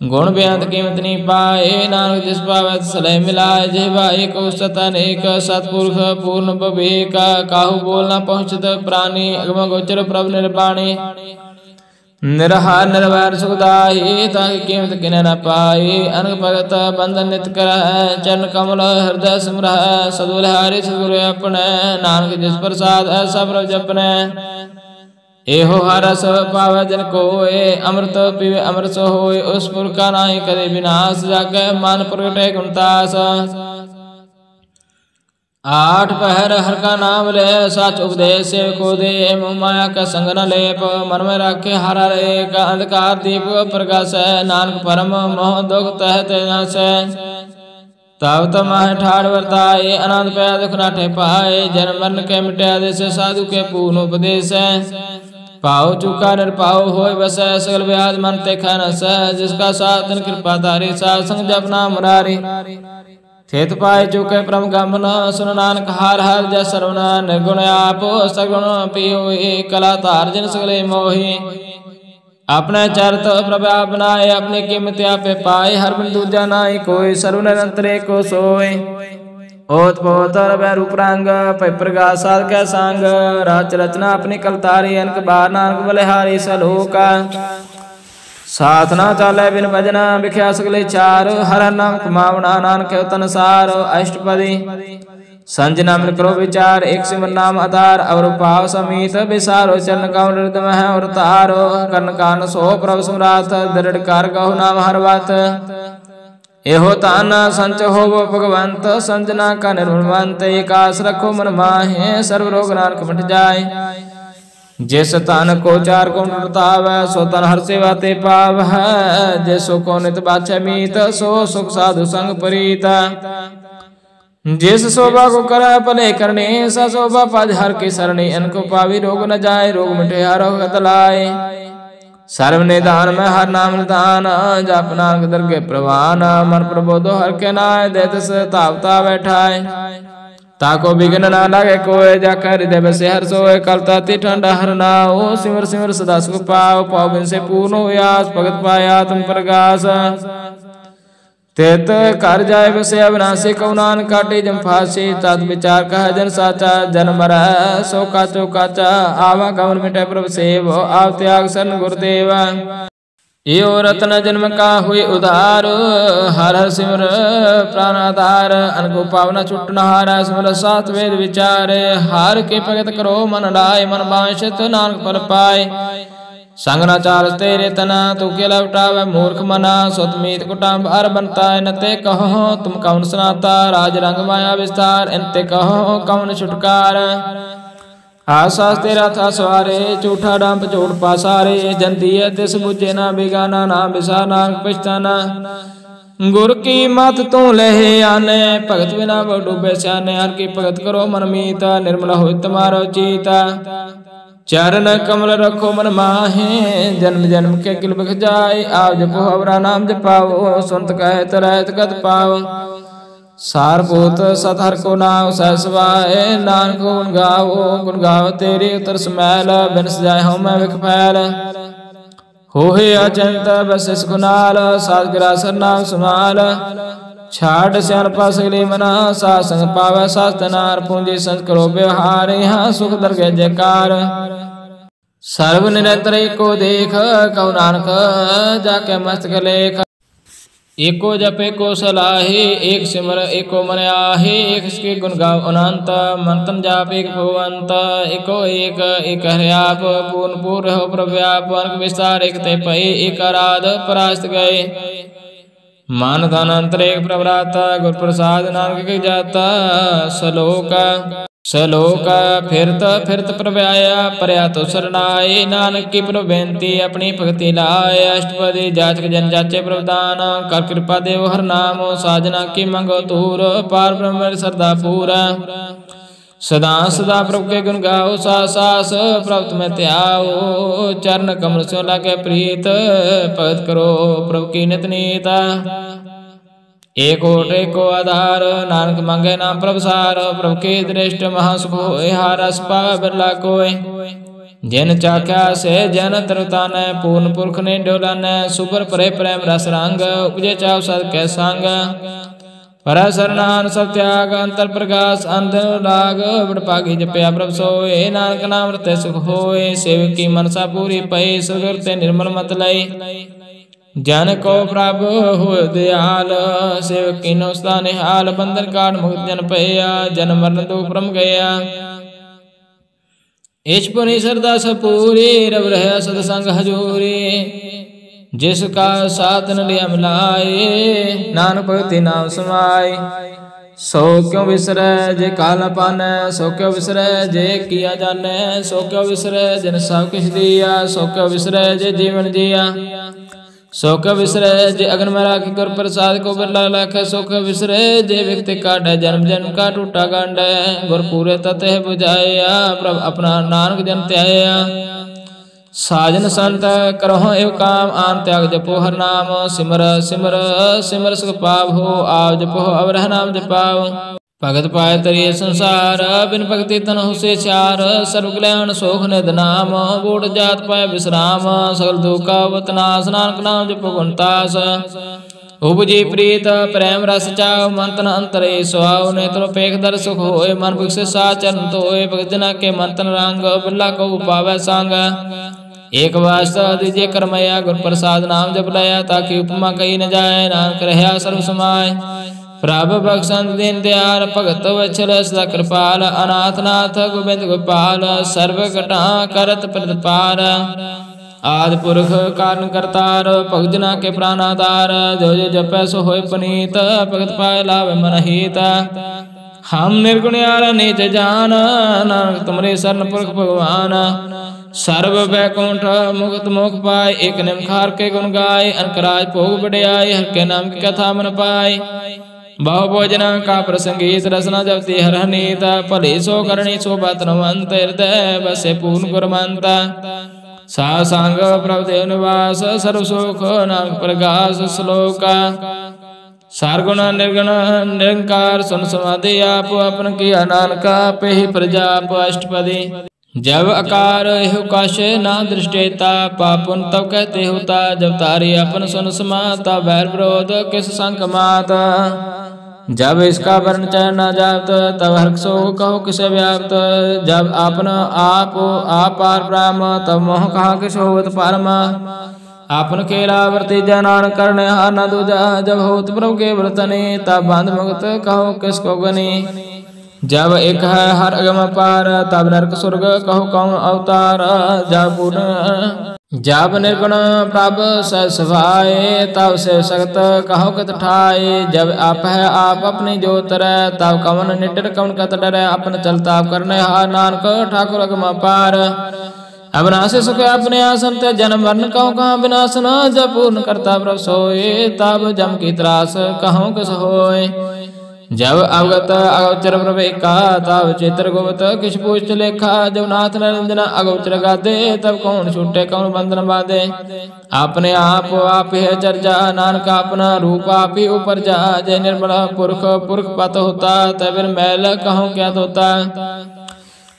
गुण बेअंत कीमत नहीं पाए, नानक जिस पावै सलह मिलाए। जिह्वा एक सत अनेक, सतपुरख पूर्ण विवेक। काहू बोल न पहुँचत प्राणी, अगम गोचर प्रभु निर्वाणी। निरहार निर्वैर सुखदाई, ताकि कीमत किने न पाई। अनक भगत बंधन नित करह, चरण कमल हृदय सिमरह। सदुलहारी सदगुरु अपने, नानक जिस प्रसाद ऐसा प्रभु जपने। एहो हरस पावै जन कोय, अमृत पीवे अमृत सो होय। उस पुर का नाहि कदे विनाश, जाके मान प्रगटे गुणतास। आठ पहर हर का नाम ले, सच उपदेश को दे। मोह माया का संग न लेप, मन में रखे हर एक। अंधकार दीप प्रकाश, नानक परम मोह दुख तह तेनास। तब तमाह ठाड़ वर्ताए, अनंत पया दुख नाठे पाए। जन्म मरण के मिटे आदेश, साधु के पूर्ण उपदेश। पाओ चुका निरपाओ होय बस, सकल व्याज मन ते खनस। जिसका साधन कृपा तारी, साध संग जपना मुरारी। खेत पाए चुके परम गमन, सुन नानक हार हर जय सरवण। निर्गुण आप सगुण पियो, कला तार जिन सगले मोहि। अपने चरित प्रभा बनाए, अपनी कीमत आपे पाए। हर बिन दूजा नाई कोई, सर्व निरंतर को सोय। ओत पोत रवै रूप रंग, पै प्रकाश साध कै संग। रच रचना अपनी कलतारी, अनक बार नानक बलिहारी सलोका। साथ ना चाले बिन भजना, बिख्या सगले चार। हर हर नाम कमावना, नानक तन सार अष्टपदी। संज नाम करो विचार एक सिमर नाम आधार और पाव समीत विसारो चरण कमल हृदय में और तारो कर्ण कान सो प्रभु सम्राट दृढ़ कार गहु नाम हर बात एहो ताना संच हो भगवंत संजना का निर्मलवंत एकास रखो मन माहे सर्व रोग नानक मिट जाए जिस तन को चार को नृताव सो तन हर सेवा ते पाव है जैसो को नित बाछे मीत सो सुख साधु संग प्रीत जिस शोभा को करा पले करने सा शोभा पद हर की सरणी इनको पावी रोग न जाए रोग मिटे हर लाए सर्व निदान में हर नाम निदान जप नानक दरगे प्रवान मन प्रबोधो हर के नाय देत से तावता बैठाए ताको बिघ्न ना लगे कोय जाकर हृदय बसे हर सोए कलता ती ठंडा हर नाओ सिमर सिमर सदा सुख पाओ पाओ बिन से पूर्ण हो यास भगत पाया तुम प्रकाश तेत कर जाए बसे अविनाशी कौनान काटे जम फांसी तात विचार कह जन साचा जन मर सो काचो काचा आवा गवन मिटे प्रभु सेव आव त्याग सन गुरुदेव यो रत्न जन्म का हुई उधार हर हर सिमर प्राण आधार अनको पावना छुटना हारा सिमर सात वेद विचार हार के भगत करो मन लाए मन बांशत नानक फल पाए संग न चाल तेरे तना तू केला उठावे मूर्ख मना सुत मीत कुटाम बार बनता है नते कहो तुम कौन सुनाता राज रंग माया विस्तार इनते कहो कौन छुटकार आसास तेरा था सवारे झूठा डंप झूठ पासारे जंती है तिस बुझे ना बिगाना ना बिसा नानक पछताना गुर की मत तू लहे आने भगत बिना वो डूबे स्याने हर की भगत करो मन मीता निर्मल हो तुम्हारो चीता चरण कमल रखो मन माहे जन्म जन्म के किल बख जाए आप जपो हवरा नाम जपाओ सुनत कहे तरहत गत पाओ सारभूत सतहर को नाम सहसवाए नानक गुण गाओ तेरी उतर समैल बिन सजाए हो मैं विख फैल होहे अचंत बस गुनाल साध गिरा सर नाम समाल छाड़ स्यानपा सगली मना सासंग पावे सास्तनार पूंजी संत करो व्यवहार यहाँ सुख दरगे जयकार सर्व निरंतर एको देख कौ नानक जाके मस्तक लेख एको जप एको सलाहे एक सिमर एको मन आहे एक इसके गुण गाव अनंत मंतन जाप एक भगवंत एको एक हरियाप पूर्ण पूर्ण हो प्रव्याप अनक विस्तार एक ते पै एक आराध परास्त गए मान धन अंतर एक प्रभराता गुर प्रसाद नानक के जाता सलोक फिरत प्रभयाया परया तो शरणाए नानक की प्रभु बेनती अपनी भक्ति लाए अष्टपदी जाचक जन जाचे प्रभदान कर कृपा देव हर नाम साजना की मंगो तूर पार ब्रह्म श्रद्धा पूरा सदा सदा प्रभु के गुण गाओ सास प्रभु में त्याओ चरण कमल से लागे प्रीत भगत करो प्रभु की नित नीता एक ओट एको आधार नानक मांगे नाम प्रभु सार प्रभु के दृष्ट महासुख होए हारस पा बिरला कोय जिन चाख्या से जन तरतान पूर्ण पुरख ने डोलन सुबर परे प्रेम रस रंग उपजे चाव सद कै संग पर शरणान सब त्याग अंतर प्रकाश अंधन लाग बड़पागी जपया प्रभु सोए नानक नाम रते सुख होए सेवक की मनसा पूरी पई सुगरते निर्मल मत लई जन को प्रभु हो दयाल सेवक की नौस्ता निहाल बंधन काट मुक्त जन पया जन मरण दो परम गया इच पुनि श्रद्धा सपूरी रब रह सतसंग हजूरी जिसका साधन लिया मिलाए नानक भगति नाम समाए सो क्यों विसरे जे काल पाने सो क्यों विसरे जे किया जाने सो क्यों विसरे जिन सब किछ दिया सो क्यों विसरे जे जीवन जिया सो क्यों विसरे जे अगन में राखी कर प्रसाद को बिरला लाखे सो क्यों विसरे जे व्यक्ति काटे जन्म जन्म का टूटा गंड गुर पूरे तत्व बुझाया प्रभु अपना नानक जन त्याया साजन संत करो एव काम आन त्याग जपो हर नाम सिमर सिमर सिमर सुख पाव हो आव जपो अवरह नाम जपाओ भगत पाए तरिये संसार बिन भक्ति तन हो से चार सर्व कल्याण सोख निध नाम बूढ़ जात पाए विश्राम सकल दुख वतनाश नानक नाम जपो गुणतास उपजी प्रीत प्रेम रस चाव मंतन अंतरे स्वाव नेत्र पेख दर सुख होए मन भिक्ष साचन तोए भगत जना के मंतन रंग बिल्ला को पावे संग एक वास्ता दीजिए कर्मया गुर प्रसाद नाम जप लया ताकि उपमा कही न जाए नानक रहा सर्व समाय प्रभ बख्शंत दीन दयाल भगत वत्सल सदा कृपाल अनाथ नाथ गोबिंद गोपाल सर्व घटा करत प्रतिपाल आदि पुरख कारण करतार भगत जना के प्राणाधार जो जो जपै सो होय पुनीत भगत पाए लाभ मन हित हम निर्गुण यार नीच जान नानक तुमरे शरण पुरख भगवान सर्व बैकुंठ मुक्त मोख पाए एक निमखार के गुण गाय अनकराज भोग बढ़ियाई हर के नाम की कथा मन पाए बहु भोजन का प्रसंगीत रसना जपति हर नीत भले सो करणी सो बतनवंत हृदय बसे पूर्ण गुरमंत सा सांग प्रभुदेव निवास सर्व सुख नाम प्रकाश श्लोक सारगुण निर्गुण निरंकार सुन समाधि आप अपन किया नानका पे ही प्रजाप अष्टपदी जब अकार हो कश ना दृष्टेता पापुन तब कहते होता जब तारी अपन सुन समाता बैर विरोध किस संक मात जब इसका वर्ण चरण न जात तब हर्ष सो कहो किसे व्याप्त जब अपना आप पार ब्रह्म तब मोह कहा किस होत पारमा आपन केला वर्ती जनान करने हार न दूजा जब होत प्रभु के व्रतने तब बंध मुक्त कहो किसको गनी जब एक है हर अगम पार तब नरक स्वर्ग कहो कौन अवतार जब निर्गुण प्रभ सभाए तब से सख्त कहो कत ठाए जब आप है आप अपनी जोत रे तब कवन निडर कवन कत डरे अपन चलता करने हार नानक ठाकुर अगम पार अविनाशी सुख अपने आसन ते जन्म वर्ण कहो कहाँ विनाश न जब पूर्ण करता प्रभ सोए तब जम की त्रास कहो कस होए जब अवगत अगोचर प्रभ एका तब चित्र गुप्त किछ पूछ लेखा जब नाथ निरंजन अगोचर गादे तब कौन छूटे कौन बंधन बाधे अपने आप है चर्चा नानक अपना रूप आप ही ऊपर जा जय निर्मल पुरख पुरख पत होता तब मैल कहो क्या होता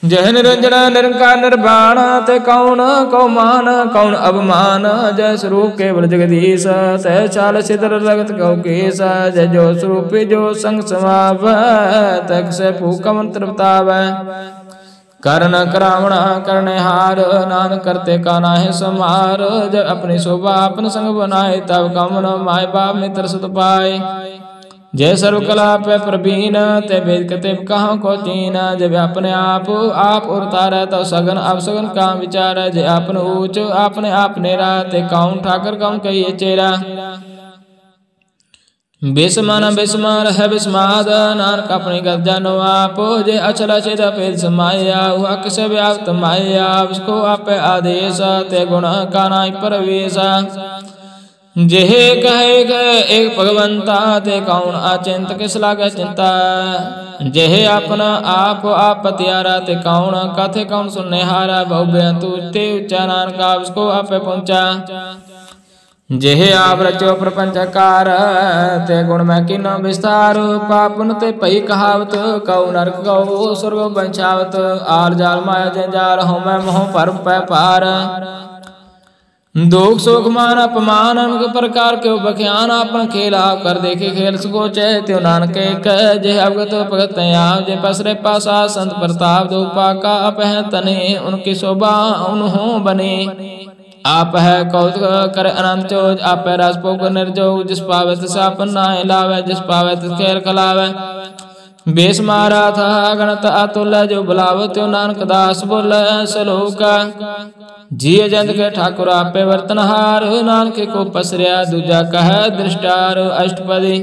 जय निरंजन निरंकार निर्वाण ते कौन कौमान कौन अवमान जय स्वरूप केवल जगदीश तय चाल सिदर लगत कौ केश जय जो स्वरूप जो संग समाव तक से फूकम तृप्ताव कर्ण करावण करने हार नान करते का नाहे समार जब अपनी शोभा अपन संग बनाए तब कमन माय बाप मित्र सुत पाए जय सर्व कला पे प्रवीण ते वेद कते कहाँ को चीना जब अपने आप उतार तो सगन अब सगन काम विचार जय अपन ऊंच अपने आप नेरा ते कौन ठाकर कौन कहिए चेरा बेसमान है बिस्माद नानक अपनी गत जानो आप जय अचल अचेत पेद समाया हुआ किसे व्याप्त माया उसको आप आदेश ते गुण का नाई परवेश जेह कहे एक भगवंता ते कौन अचिंत किस लागे चिंता जेह अपना आप पतियारा ते कौन कथे कौन सुनने हारा बहु तू ते उच्चा नानका उसको आप पहुंचा जेह आप रचो प्रपंचकार ते गुण में किनो विस्तार पापुन ते पई कहावत कौ नरक कौ स्वर्ग बंचावत आर जाल माया जंजाल हो मैं मोह पर पार दुख सुख मान अपमान अनक प्रकार के बख्यान आपन खेल आप कर देखे खेल सको चय त्यो नानक कह जे अवगत भगत आप जे पसरे पासा संत प्रताप दो पाका आप है तने उनकी शोभा उन्हों बने आप है कौतुक कर अनंत चोज आप है राजपोक निर्जोग जिस पावे तिसापन नाहे लावे जिस पावे तिस खेल खलावे बेस मारा था गणत अतुल जो बुलाव त्यो नानक दास बोल सलोका जिय जंत के ठाकुर आपे वर्तनहार नानक को पसरिया दूजा कह दृष्टार अष्टपदी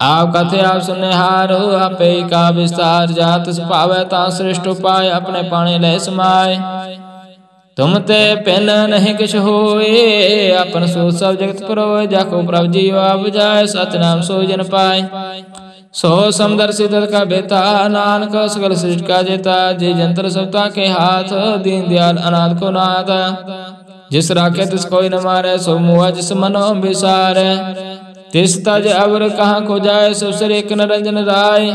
आप कथे आप सुनने हार आपे का विस्तार जात पावे ता श्रेष्ठ उपाय अपने पाने ले समाय तुम ते पेन नहीं किछ होए अपन सो सब जगत परोए जाको प्रभु जी आप जाए सतनाम सो जन पाए सो समदर्शित का बेता नानक सकल सृष्टि का जेता जे जंतर सबता के हाथ दीन दयाल अनाथ को नाथ जिस राखे तिस कोई न मारे सो मुआ जिस मनो विसारे तिस तज अवर कहाँ को जाए सब सर एक निरंजन राय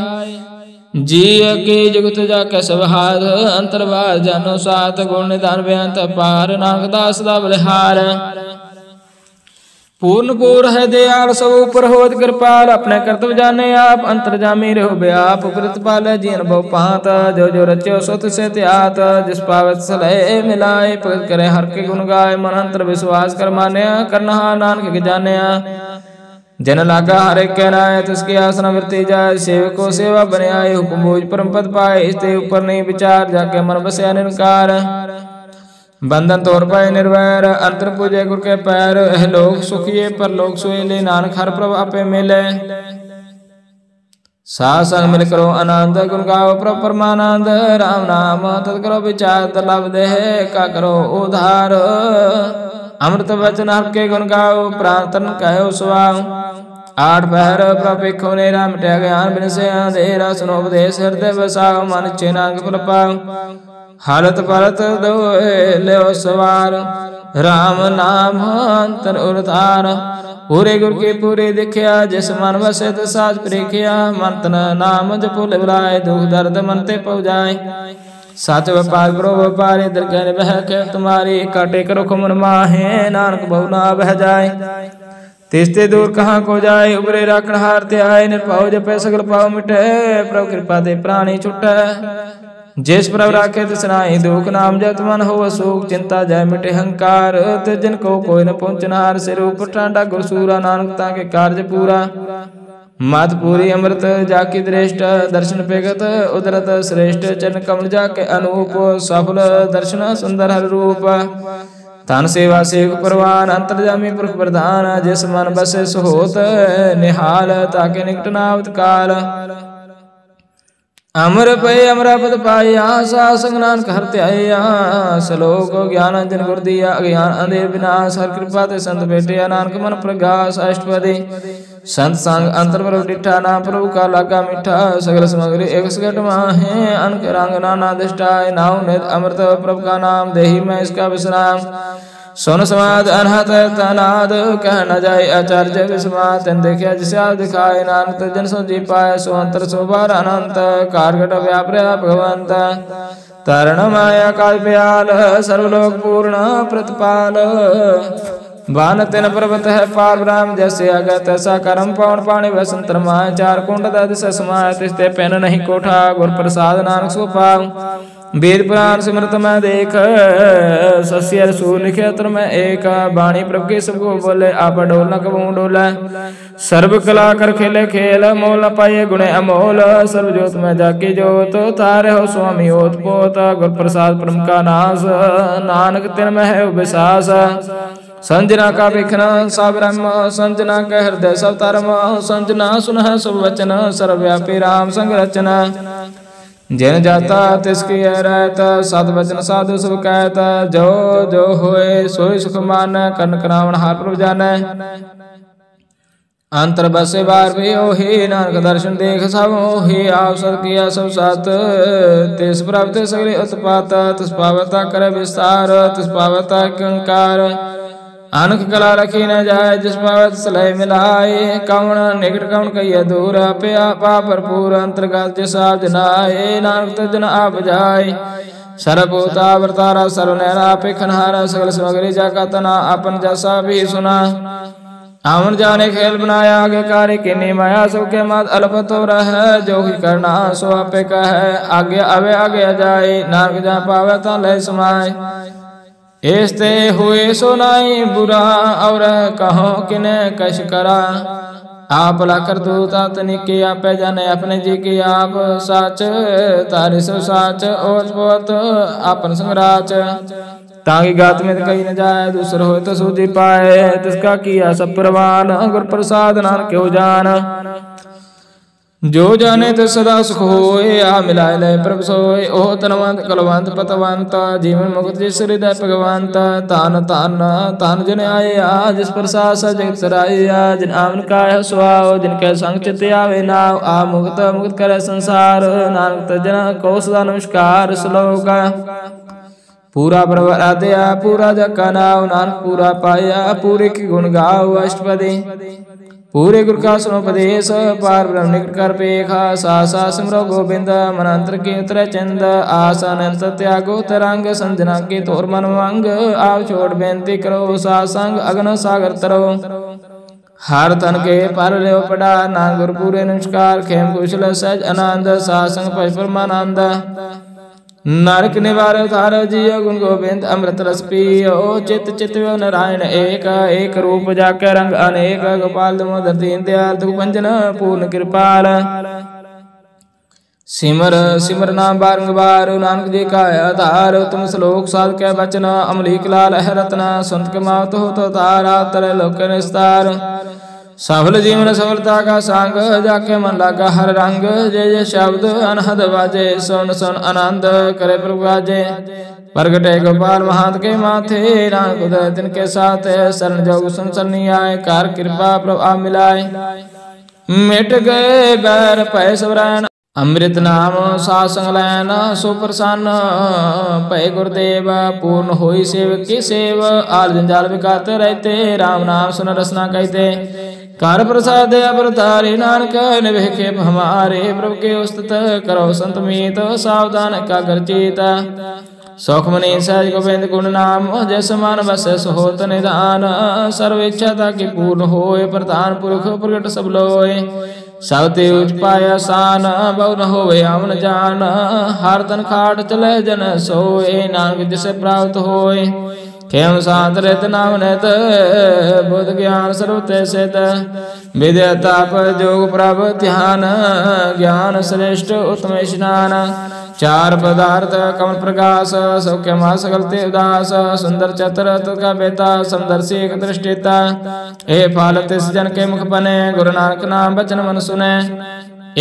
जी के जुगत जाके सब हाथ अंतर्वार जानो सात गुण निधान बेअंत पार नानक दास दा बलिहार पूर्ण पूर है दयाल सब ऊपर होत कृपाल अपने कर्तव्य जाने आप अंतर्जामी रहो व्याप प्रतिपाल जी अनुभव पात जो जो रचो सुत से त्यात जिस पावत सलह मिलाए भगत करे हर के गुण गाय मन अंतर विश्वास कर मान्या करना नानक के जाने जन लागा हर एक कहनाए तिसकी आसना वृत्ति जाए। सेवको सेवा बने आए हुक्म बोझ परम पद पाए। इसते ऊपर नहीं विचार जाके मन बसया निरंकार। बंधन तोड़ पाए निर्वैर अंतर पूजे गुर के पैर। एह लोक सुखिए पर लोक सोए ले नानक हर प्रभ आपे मिले। साथ संग मिल करो आनंद गुण गाओ प्रभ परमानंद। राम नाम तत् करो विचार तलब देह का करो उधार। अमृत वचन हर के गुण गाओ प्राण तन कहो सुहाओ। आठ पहर प्रपेखो ने राम मिटया ज्ञान बिन से अंधेरा। सुनो उपदेश हृदय बसाओ मन इच्छे नानक फल पाओ। हालत पलत दो ले सवार। राम नाम अंतर उरतार। पूरे गुर के पूरे दिखया जिस मन बसे तो साज प्रेखिया। मन तन नाम जपो लिवलाए दुख दर्द मन ते पौ जाए। सच व्यापार करो व्यापारी दर कहने बह के तुम्हारी। काटे करो खुमन माहे नानक बहु ना बह जाए। तिस्ते दूर कहाँ को जाए उबरे राखण हार ते आए। निर्भाव जपे सगल पाव मिटे प्रभु कृपा ते प्राणी छुटे। जिस प्रभु राखे तिस नाहि दुख नाम जत मन हो सुख। चिंता जय मिटे हंकार तिस जिन को कोई न पहुँचनहार। सिर ऊपर टांडा गुरसूरा नानकता के कार्य पूरा। मात पूरी अमृत जाकी दृष्ट दर्शन पेगत उदरत श्रेष्ठ। चरण कमल जाके अनूप सफल दर्शन सुंदर हर रूप। तन सेवा सेवक परवान अंतर्जामी पुरख प्रधान। जिस मन बसे सुहोत निहाल ताके निकट नावत काल। अमर पे अमरापद पाया सा संग नानक हर त्याया। सलोक ज्ञान अंजन गुर दिया अज्ञान अंधेर विनाश। हर कृपा ते संत भेटिया नानक मन प्रगास। अष्टपदी संत संग अंतर प्रभु डिठा नाम प्रभु का लागा मिठा। सगल सामग्री एक सगट माहे अनक रंग नाना दिष्टाय। नाउ नित अमृत प्रभु का नाम देही मैं इसका विश्राम। सोन समाद अनहत तनाद कह न जाए आचार्य विस्मात। तन देखिया जिसे आप दिखाए नानक जन सो जी पाए। सो अंतर सो बार अनंत कारगट व्याप्र भगवंत। तरण माया काल प्याल सर्वलोक पूर्ण प्रतिपाल। बान तेन पर्वत है पार ब्राह्म जैसे अगत ऐसा कर्म पवन पाणी वसंतर माय। चार कुंड दस समाय तिस्ते पेन नहीं कोठा। गुर प्रसाद नानक सो पाव। वेद पुराण सिमरत मैं देख सस्य सूर लिखे अत्र में एक। बाणी प्रभु के सबको बोले आप डोल न कबू डोला। सर्व कला कर खेले खेल मोल न पाए गुणे अमोल। सर्व जोत में जाके जोत तारे हो स्वामी ओत पोत। गुर प्रसाद परम का नाश नानक तिन में है विश्वास। संजना का विघ्न सब ब्रह्म संजना के हृदय सब धर्म। संजना सुन सब वचन सर्वव्यापी राम संग रचना। जिन जाता तिसकी रहता सद वचन साधु सब कहता। जो जो होए सोई सुख मान कर्ण करावण हार प्रभु जाने। अंतर बसे बार भी ओही नानक दर्शन देख सब ओही। आप सत किया सब सत तिस प्राप्त सगले उत्पात। तिस पावता करे विस्तार तिस पावता कंकार। अनक कला रखी न जाए जिस पावत सलह मिलाए। कौन निकट कौन कहिए दूर पे आपा भरपूर। अंतर्गत जिस आप जनाए नानक तजन आप जाए। सर्वभूता वर्तारा सर्व नैना पे खनहारा। सगल सामग्री जाका तना अपन जैसा भी सुना। आवन जाने खेल बनाया आगे कार्य के निमाया। सबके मत अल्प तो रह जो ही करना सो आपे कह। आगे आवे आगे जाए नानक जहाँ पावे ता लय समाए। इसते हुए सोनाई बुरा और कहो किने कश करा। आप लाकर दूता तनिके आप जाने अपने जी की आप साच। तारे सो साच ओत पोत आपन संगराच। ताकि गात में कहीं न जाए दूसर हो तो सूझी पाए। तिसका किया सब प्रवान गुर प्रसाद नानक क्यों जान। जो जाने तो सदा सुख होए आ मिलाए लय प्रभु सोए। ओह तनवंत कलवंत पतवंत जीवन मुक्त जिस हृदय भगवंत। तान तान तान जन आए आ जिस प्रसाद जगत सराय। जिन आमन काय सुहाओ जिनके संग चित आवे नाव। आ मुक्त मुक्त करे संसार नानक जन को सदा नमस्कार। श्लोक पूरा प्रभु आदया पूरा जका नाव। नानक पूरा पाया पूरे की गुण गाओ। अष्टपदी पूरे गुर का सुनोपदेश पार ब्रह्म निकट कर पेखा। सा सिमरो गोविंद मन अंतर के उतर चंद। आसन अंत त्यागो तरंग संजना के तोर मन मंग। आप छोड़ बेनती करो सा संग अगन सागर तरो। हर तन के पर ले पड़ा ना गुर पूरे नमस्कार। खेम कुशल सहज आनंद सा संग परमानंद। नरक निवार तार जियो गुण गोविंद अमृत रस पियो चित चित नारायण एक एक रूप जाके रंग अनेक गोपाल दामोदर दीन दयाल दुखभंजन पूर्ण कृपाल सिमर सिमर नाम बारंबार नानक जी का आधार तुम श्लोक साध के बचन अमलीक लाल है रत्ना संत के मात हो तो तारा तरह लोक निस्तार सफल जीवन सफलता का सांग जाके मन लागा हर रंग जय जय शब्द अनहद बाजे सोन सोन आनंद करे प्रभु बाजे प्रगटे गोपाल महांत के माथे नानक उदय दिन के साथ शरण जोग सुन सरनी आए कार कृपा प्रभु आप मिलाए मिट गए बैर पै सबरैन अमृत नाम सासंग लैन सुप्रसन्न पै गुरुदेव पूर्ण होई सेवक की सेव आल जंजाल विकात रहते राम नाम सुन रसना कहते कर प्रसाद अवतारे नानक निभे हमारे प्रभु के उस्तत करो संत मीत सावधान का गर्चित सौखमणि सहज गोविंद गुण नाम जैसे मान बस होत निदान सर्व इच्छा ताकि पूर्ण होए प्रधान पुरख प्रगट सब लोए सब ते उच पाया सान बहु न होवे अमन जान हर तन खाट चले जन सोए नानक जिसे प्राप्त होए खेम शांत रहत नाम नत बुद्ध ज्ञान सर्व सिद्ध विद्या ताप जोग प्रभ ध्यान ज्ञान श्रेष्ठ उत्तम स्नान चार पदार्थ कमल प्रकाश सौख्य मा सकल ते उदास सुंदर चतर तत्का बेता समदर्शी एक दृष्टिता हे फाल तिस जन के मुख बने गुरु नानक नाम बचन मन सुने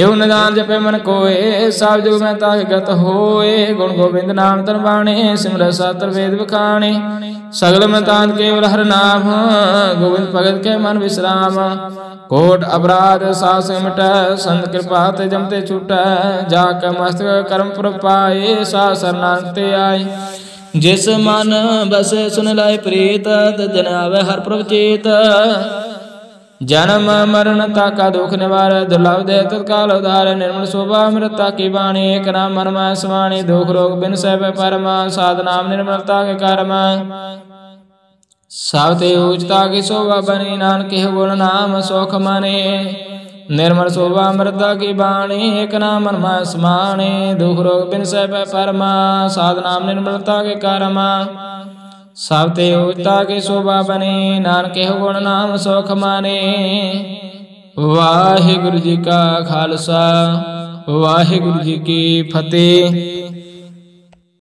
एवं निदान जपे मन कोए सब जुग में ताहि गत होए गुण गोविंद नाम तन बाणे सिमर शास्त्र वेद बखाणे सगल में तान केवल हर नाम गोविंद भगत के मन विश्राम कोट अपराध सास मिट संत कृपा ते जमते छूट जाके मस्तक कर्म पुर पाए सा सरनाथ ते आए जिस मन बस सुन लाए प्रीत जन आवे हर प्रभ चेत जन्म मरण ताका दुख निवार दुर्लभ दे तत्काल उदार निर्मल शोभा अमृता की वाणी एक नाम मन में समाणी दुख रोग बिन सह परमा साध नाम निर्मलता के कर्म सावते उचता की शोभा बनी नानक गुण नाम सौख मने निर्मल शोभा अमृता की वाणी एक नाम मन में समाणी दुख रोग बिन सह परमा साध नाम निर्मलता के कर्म सावते उचता की शोभा बनी नानक गुण नाम सौख माने वाहिगुरु जी का खालसा वाहिगुरु जी की फतेह।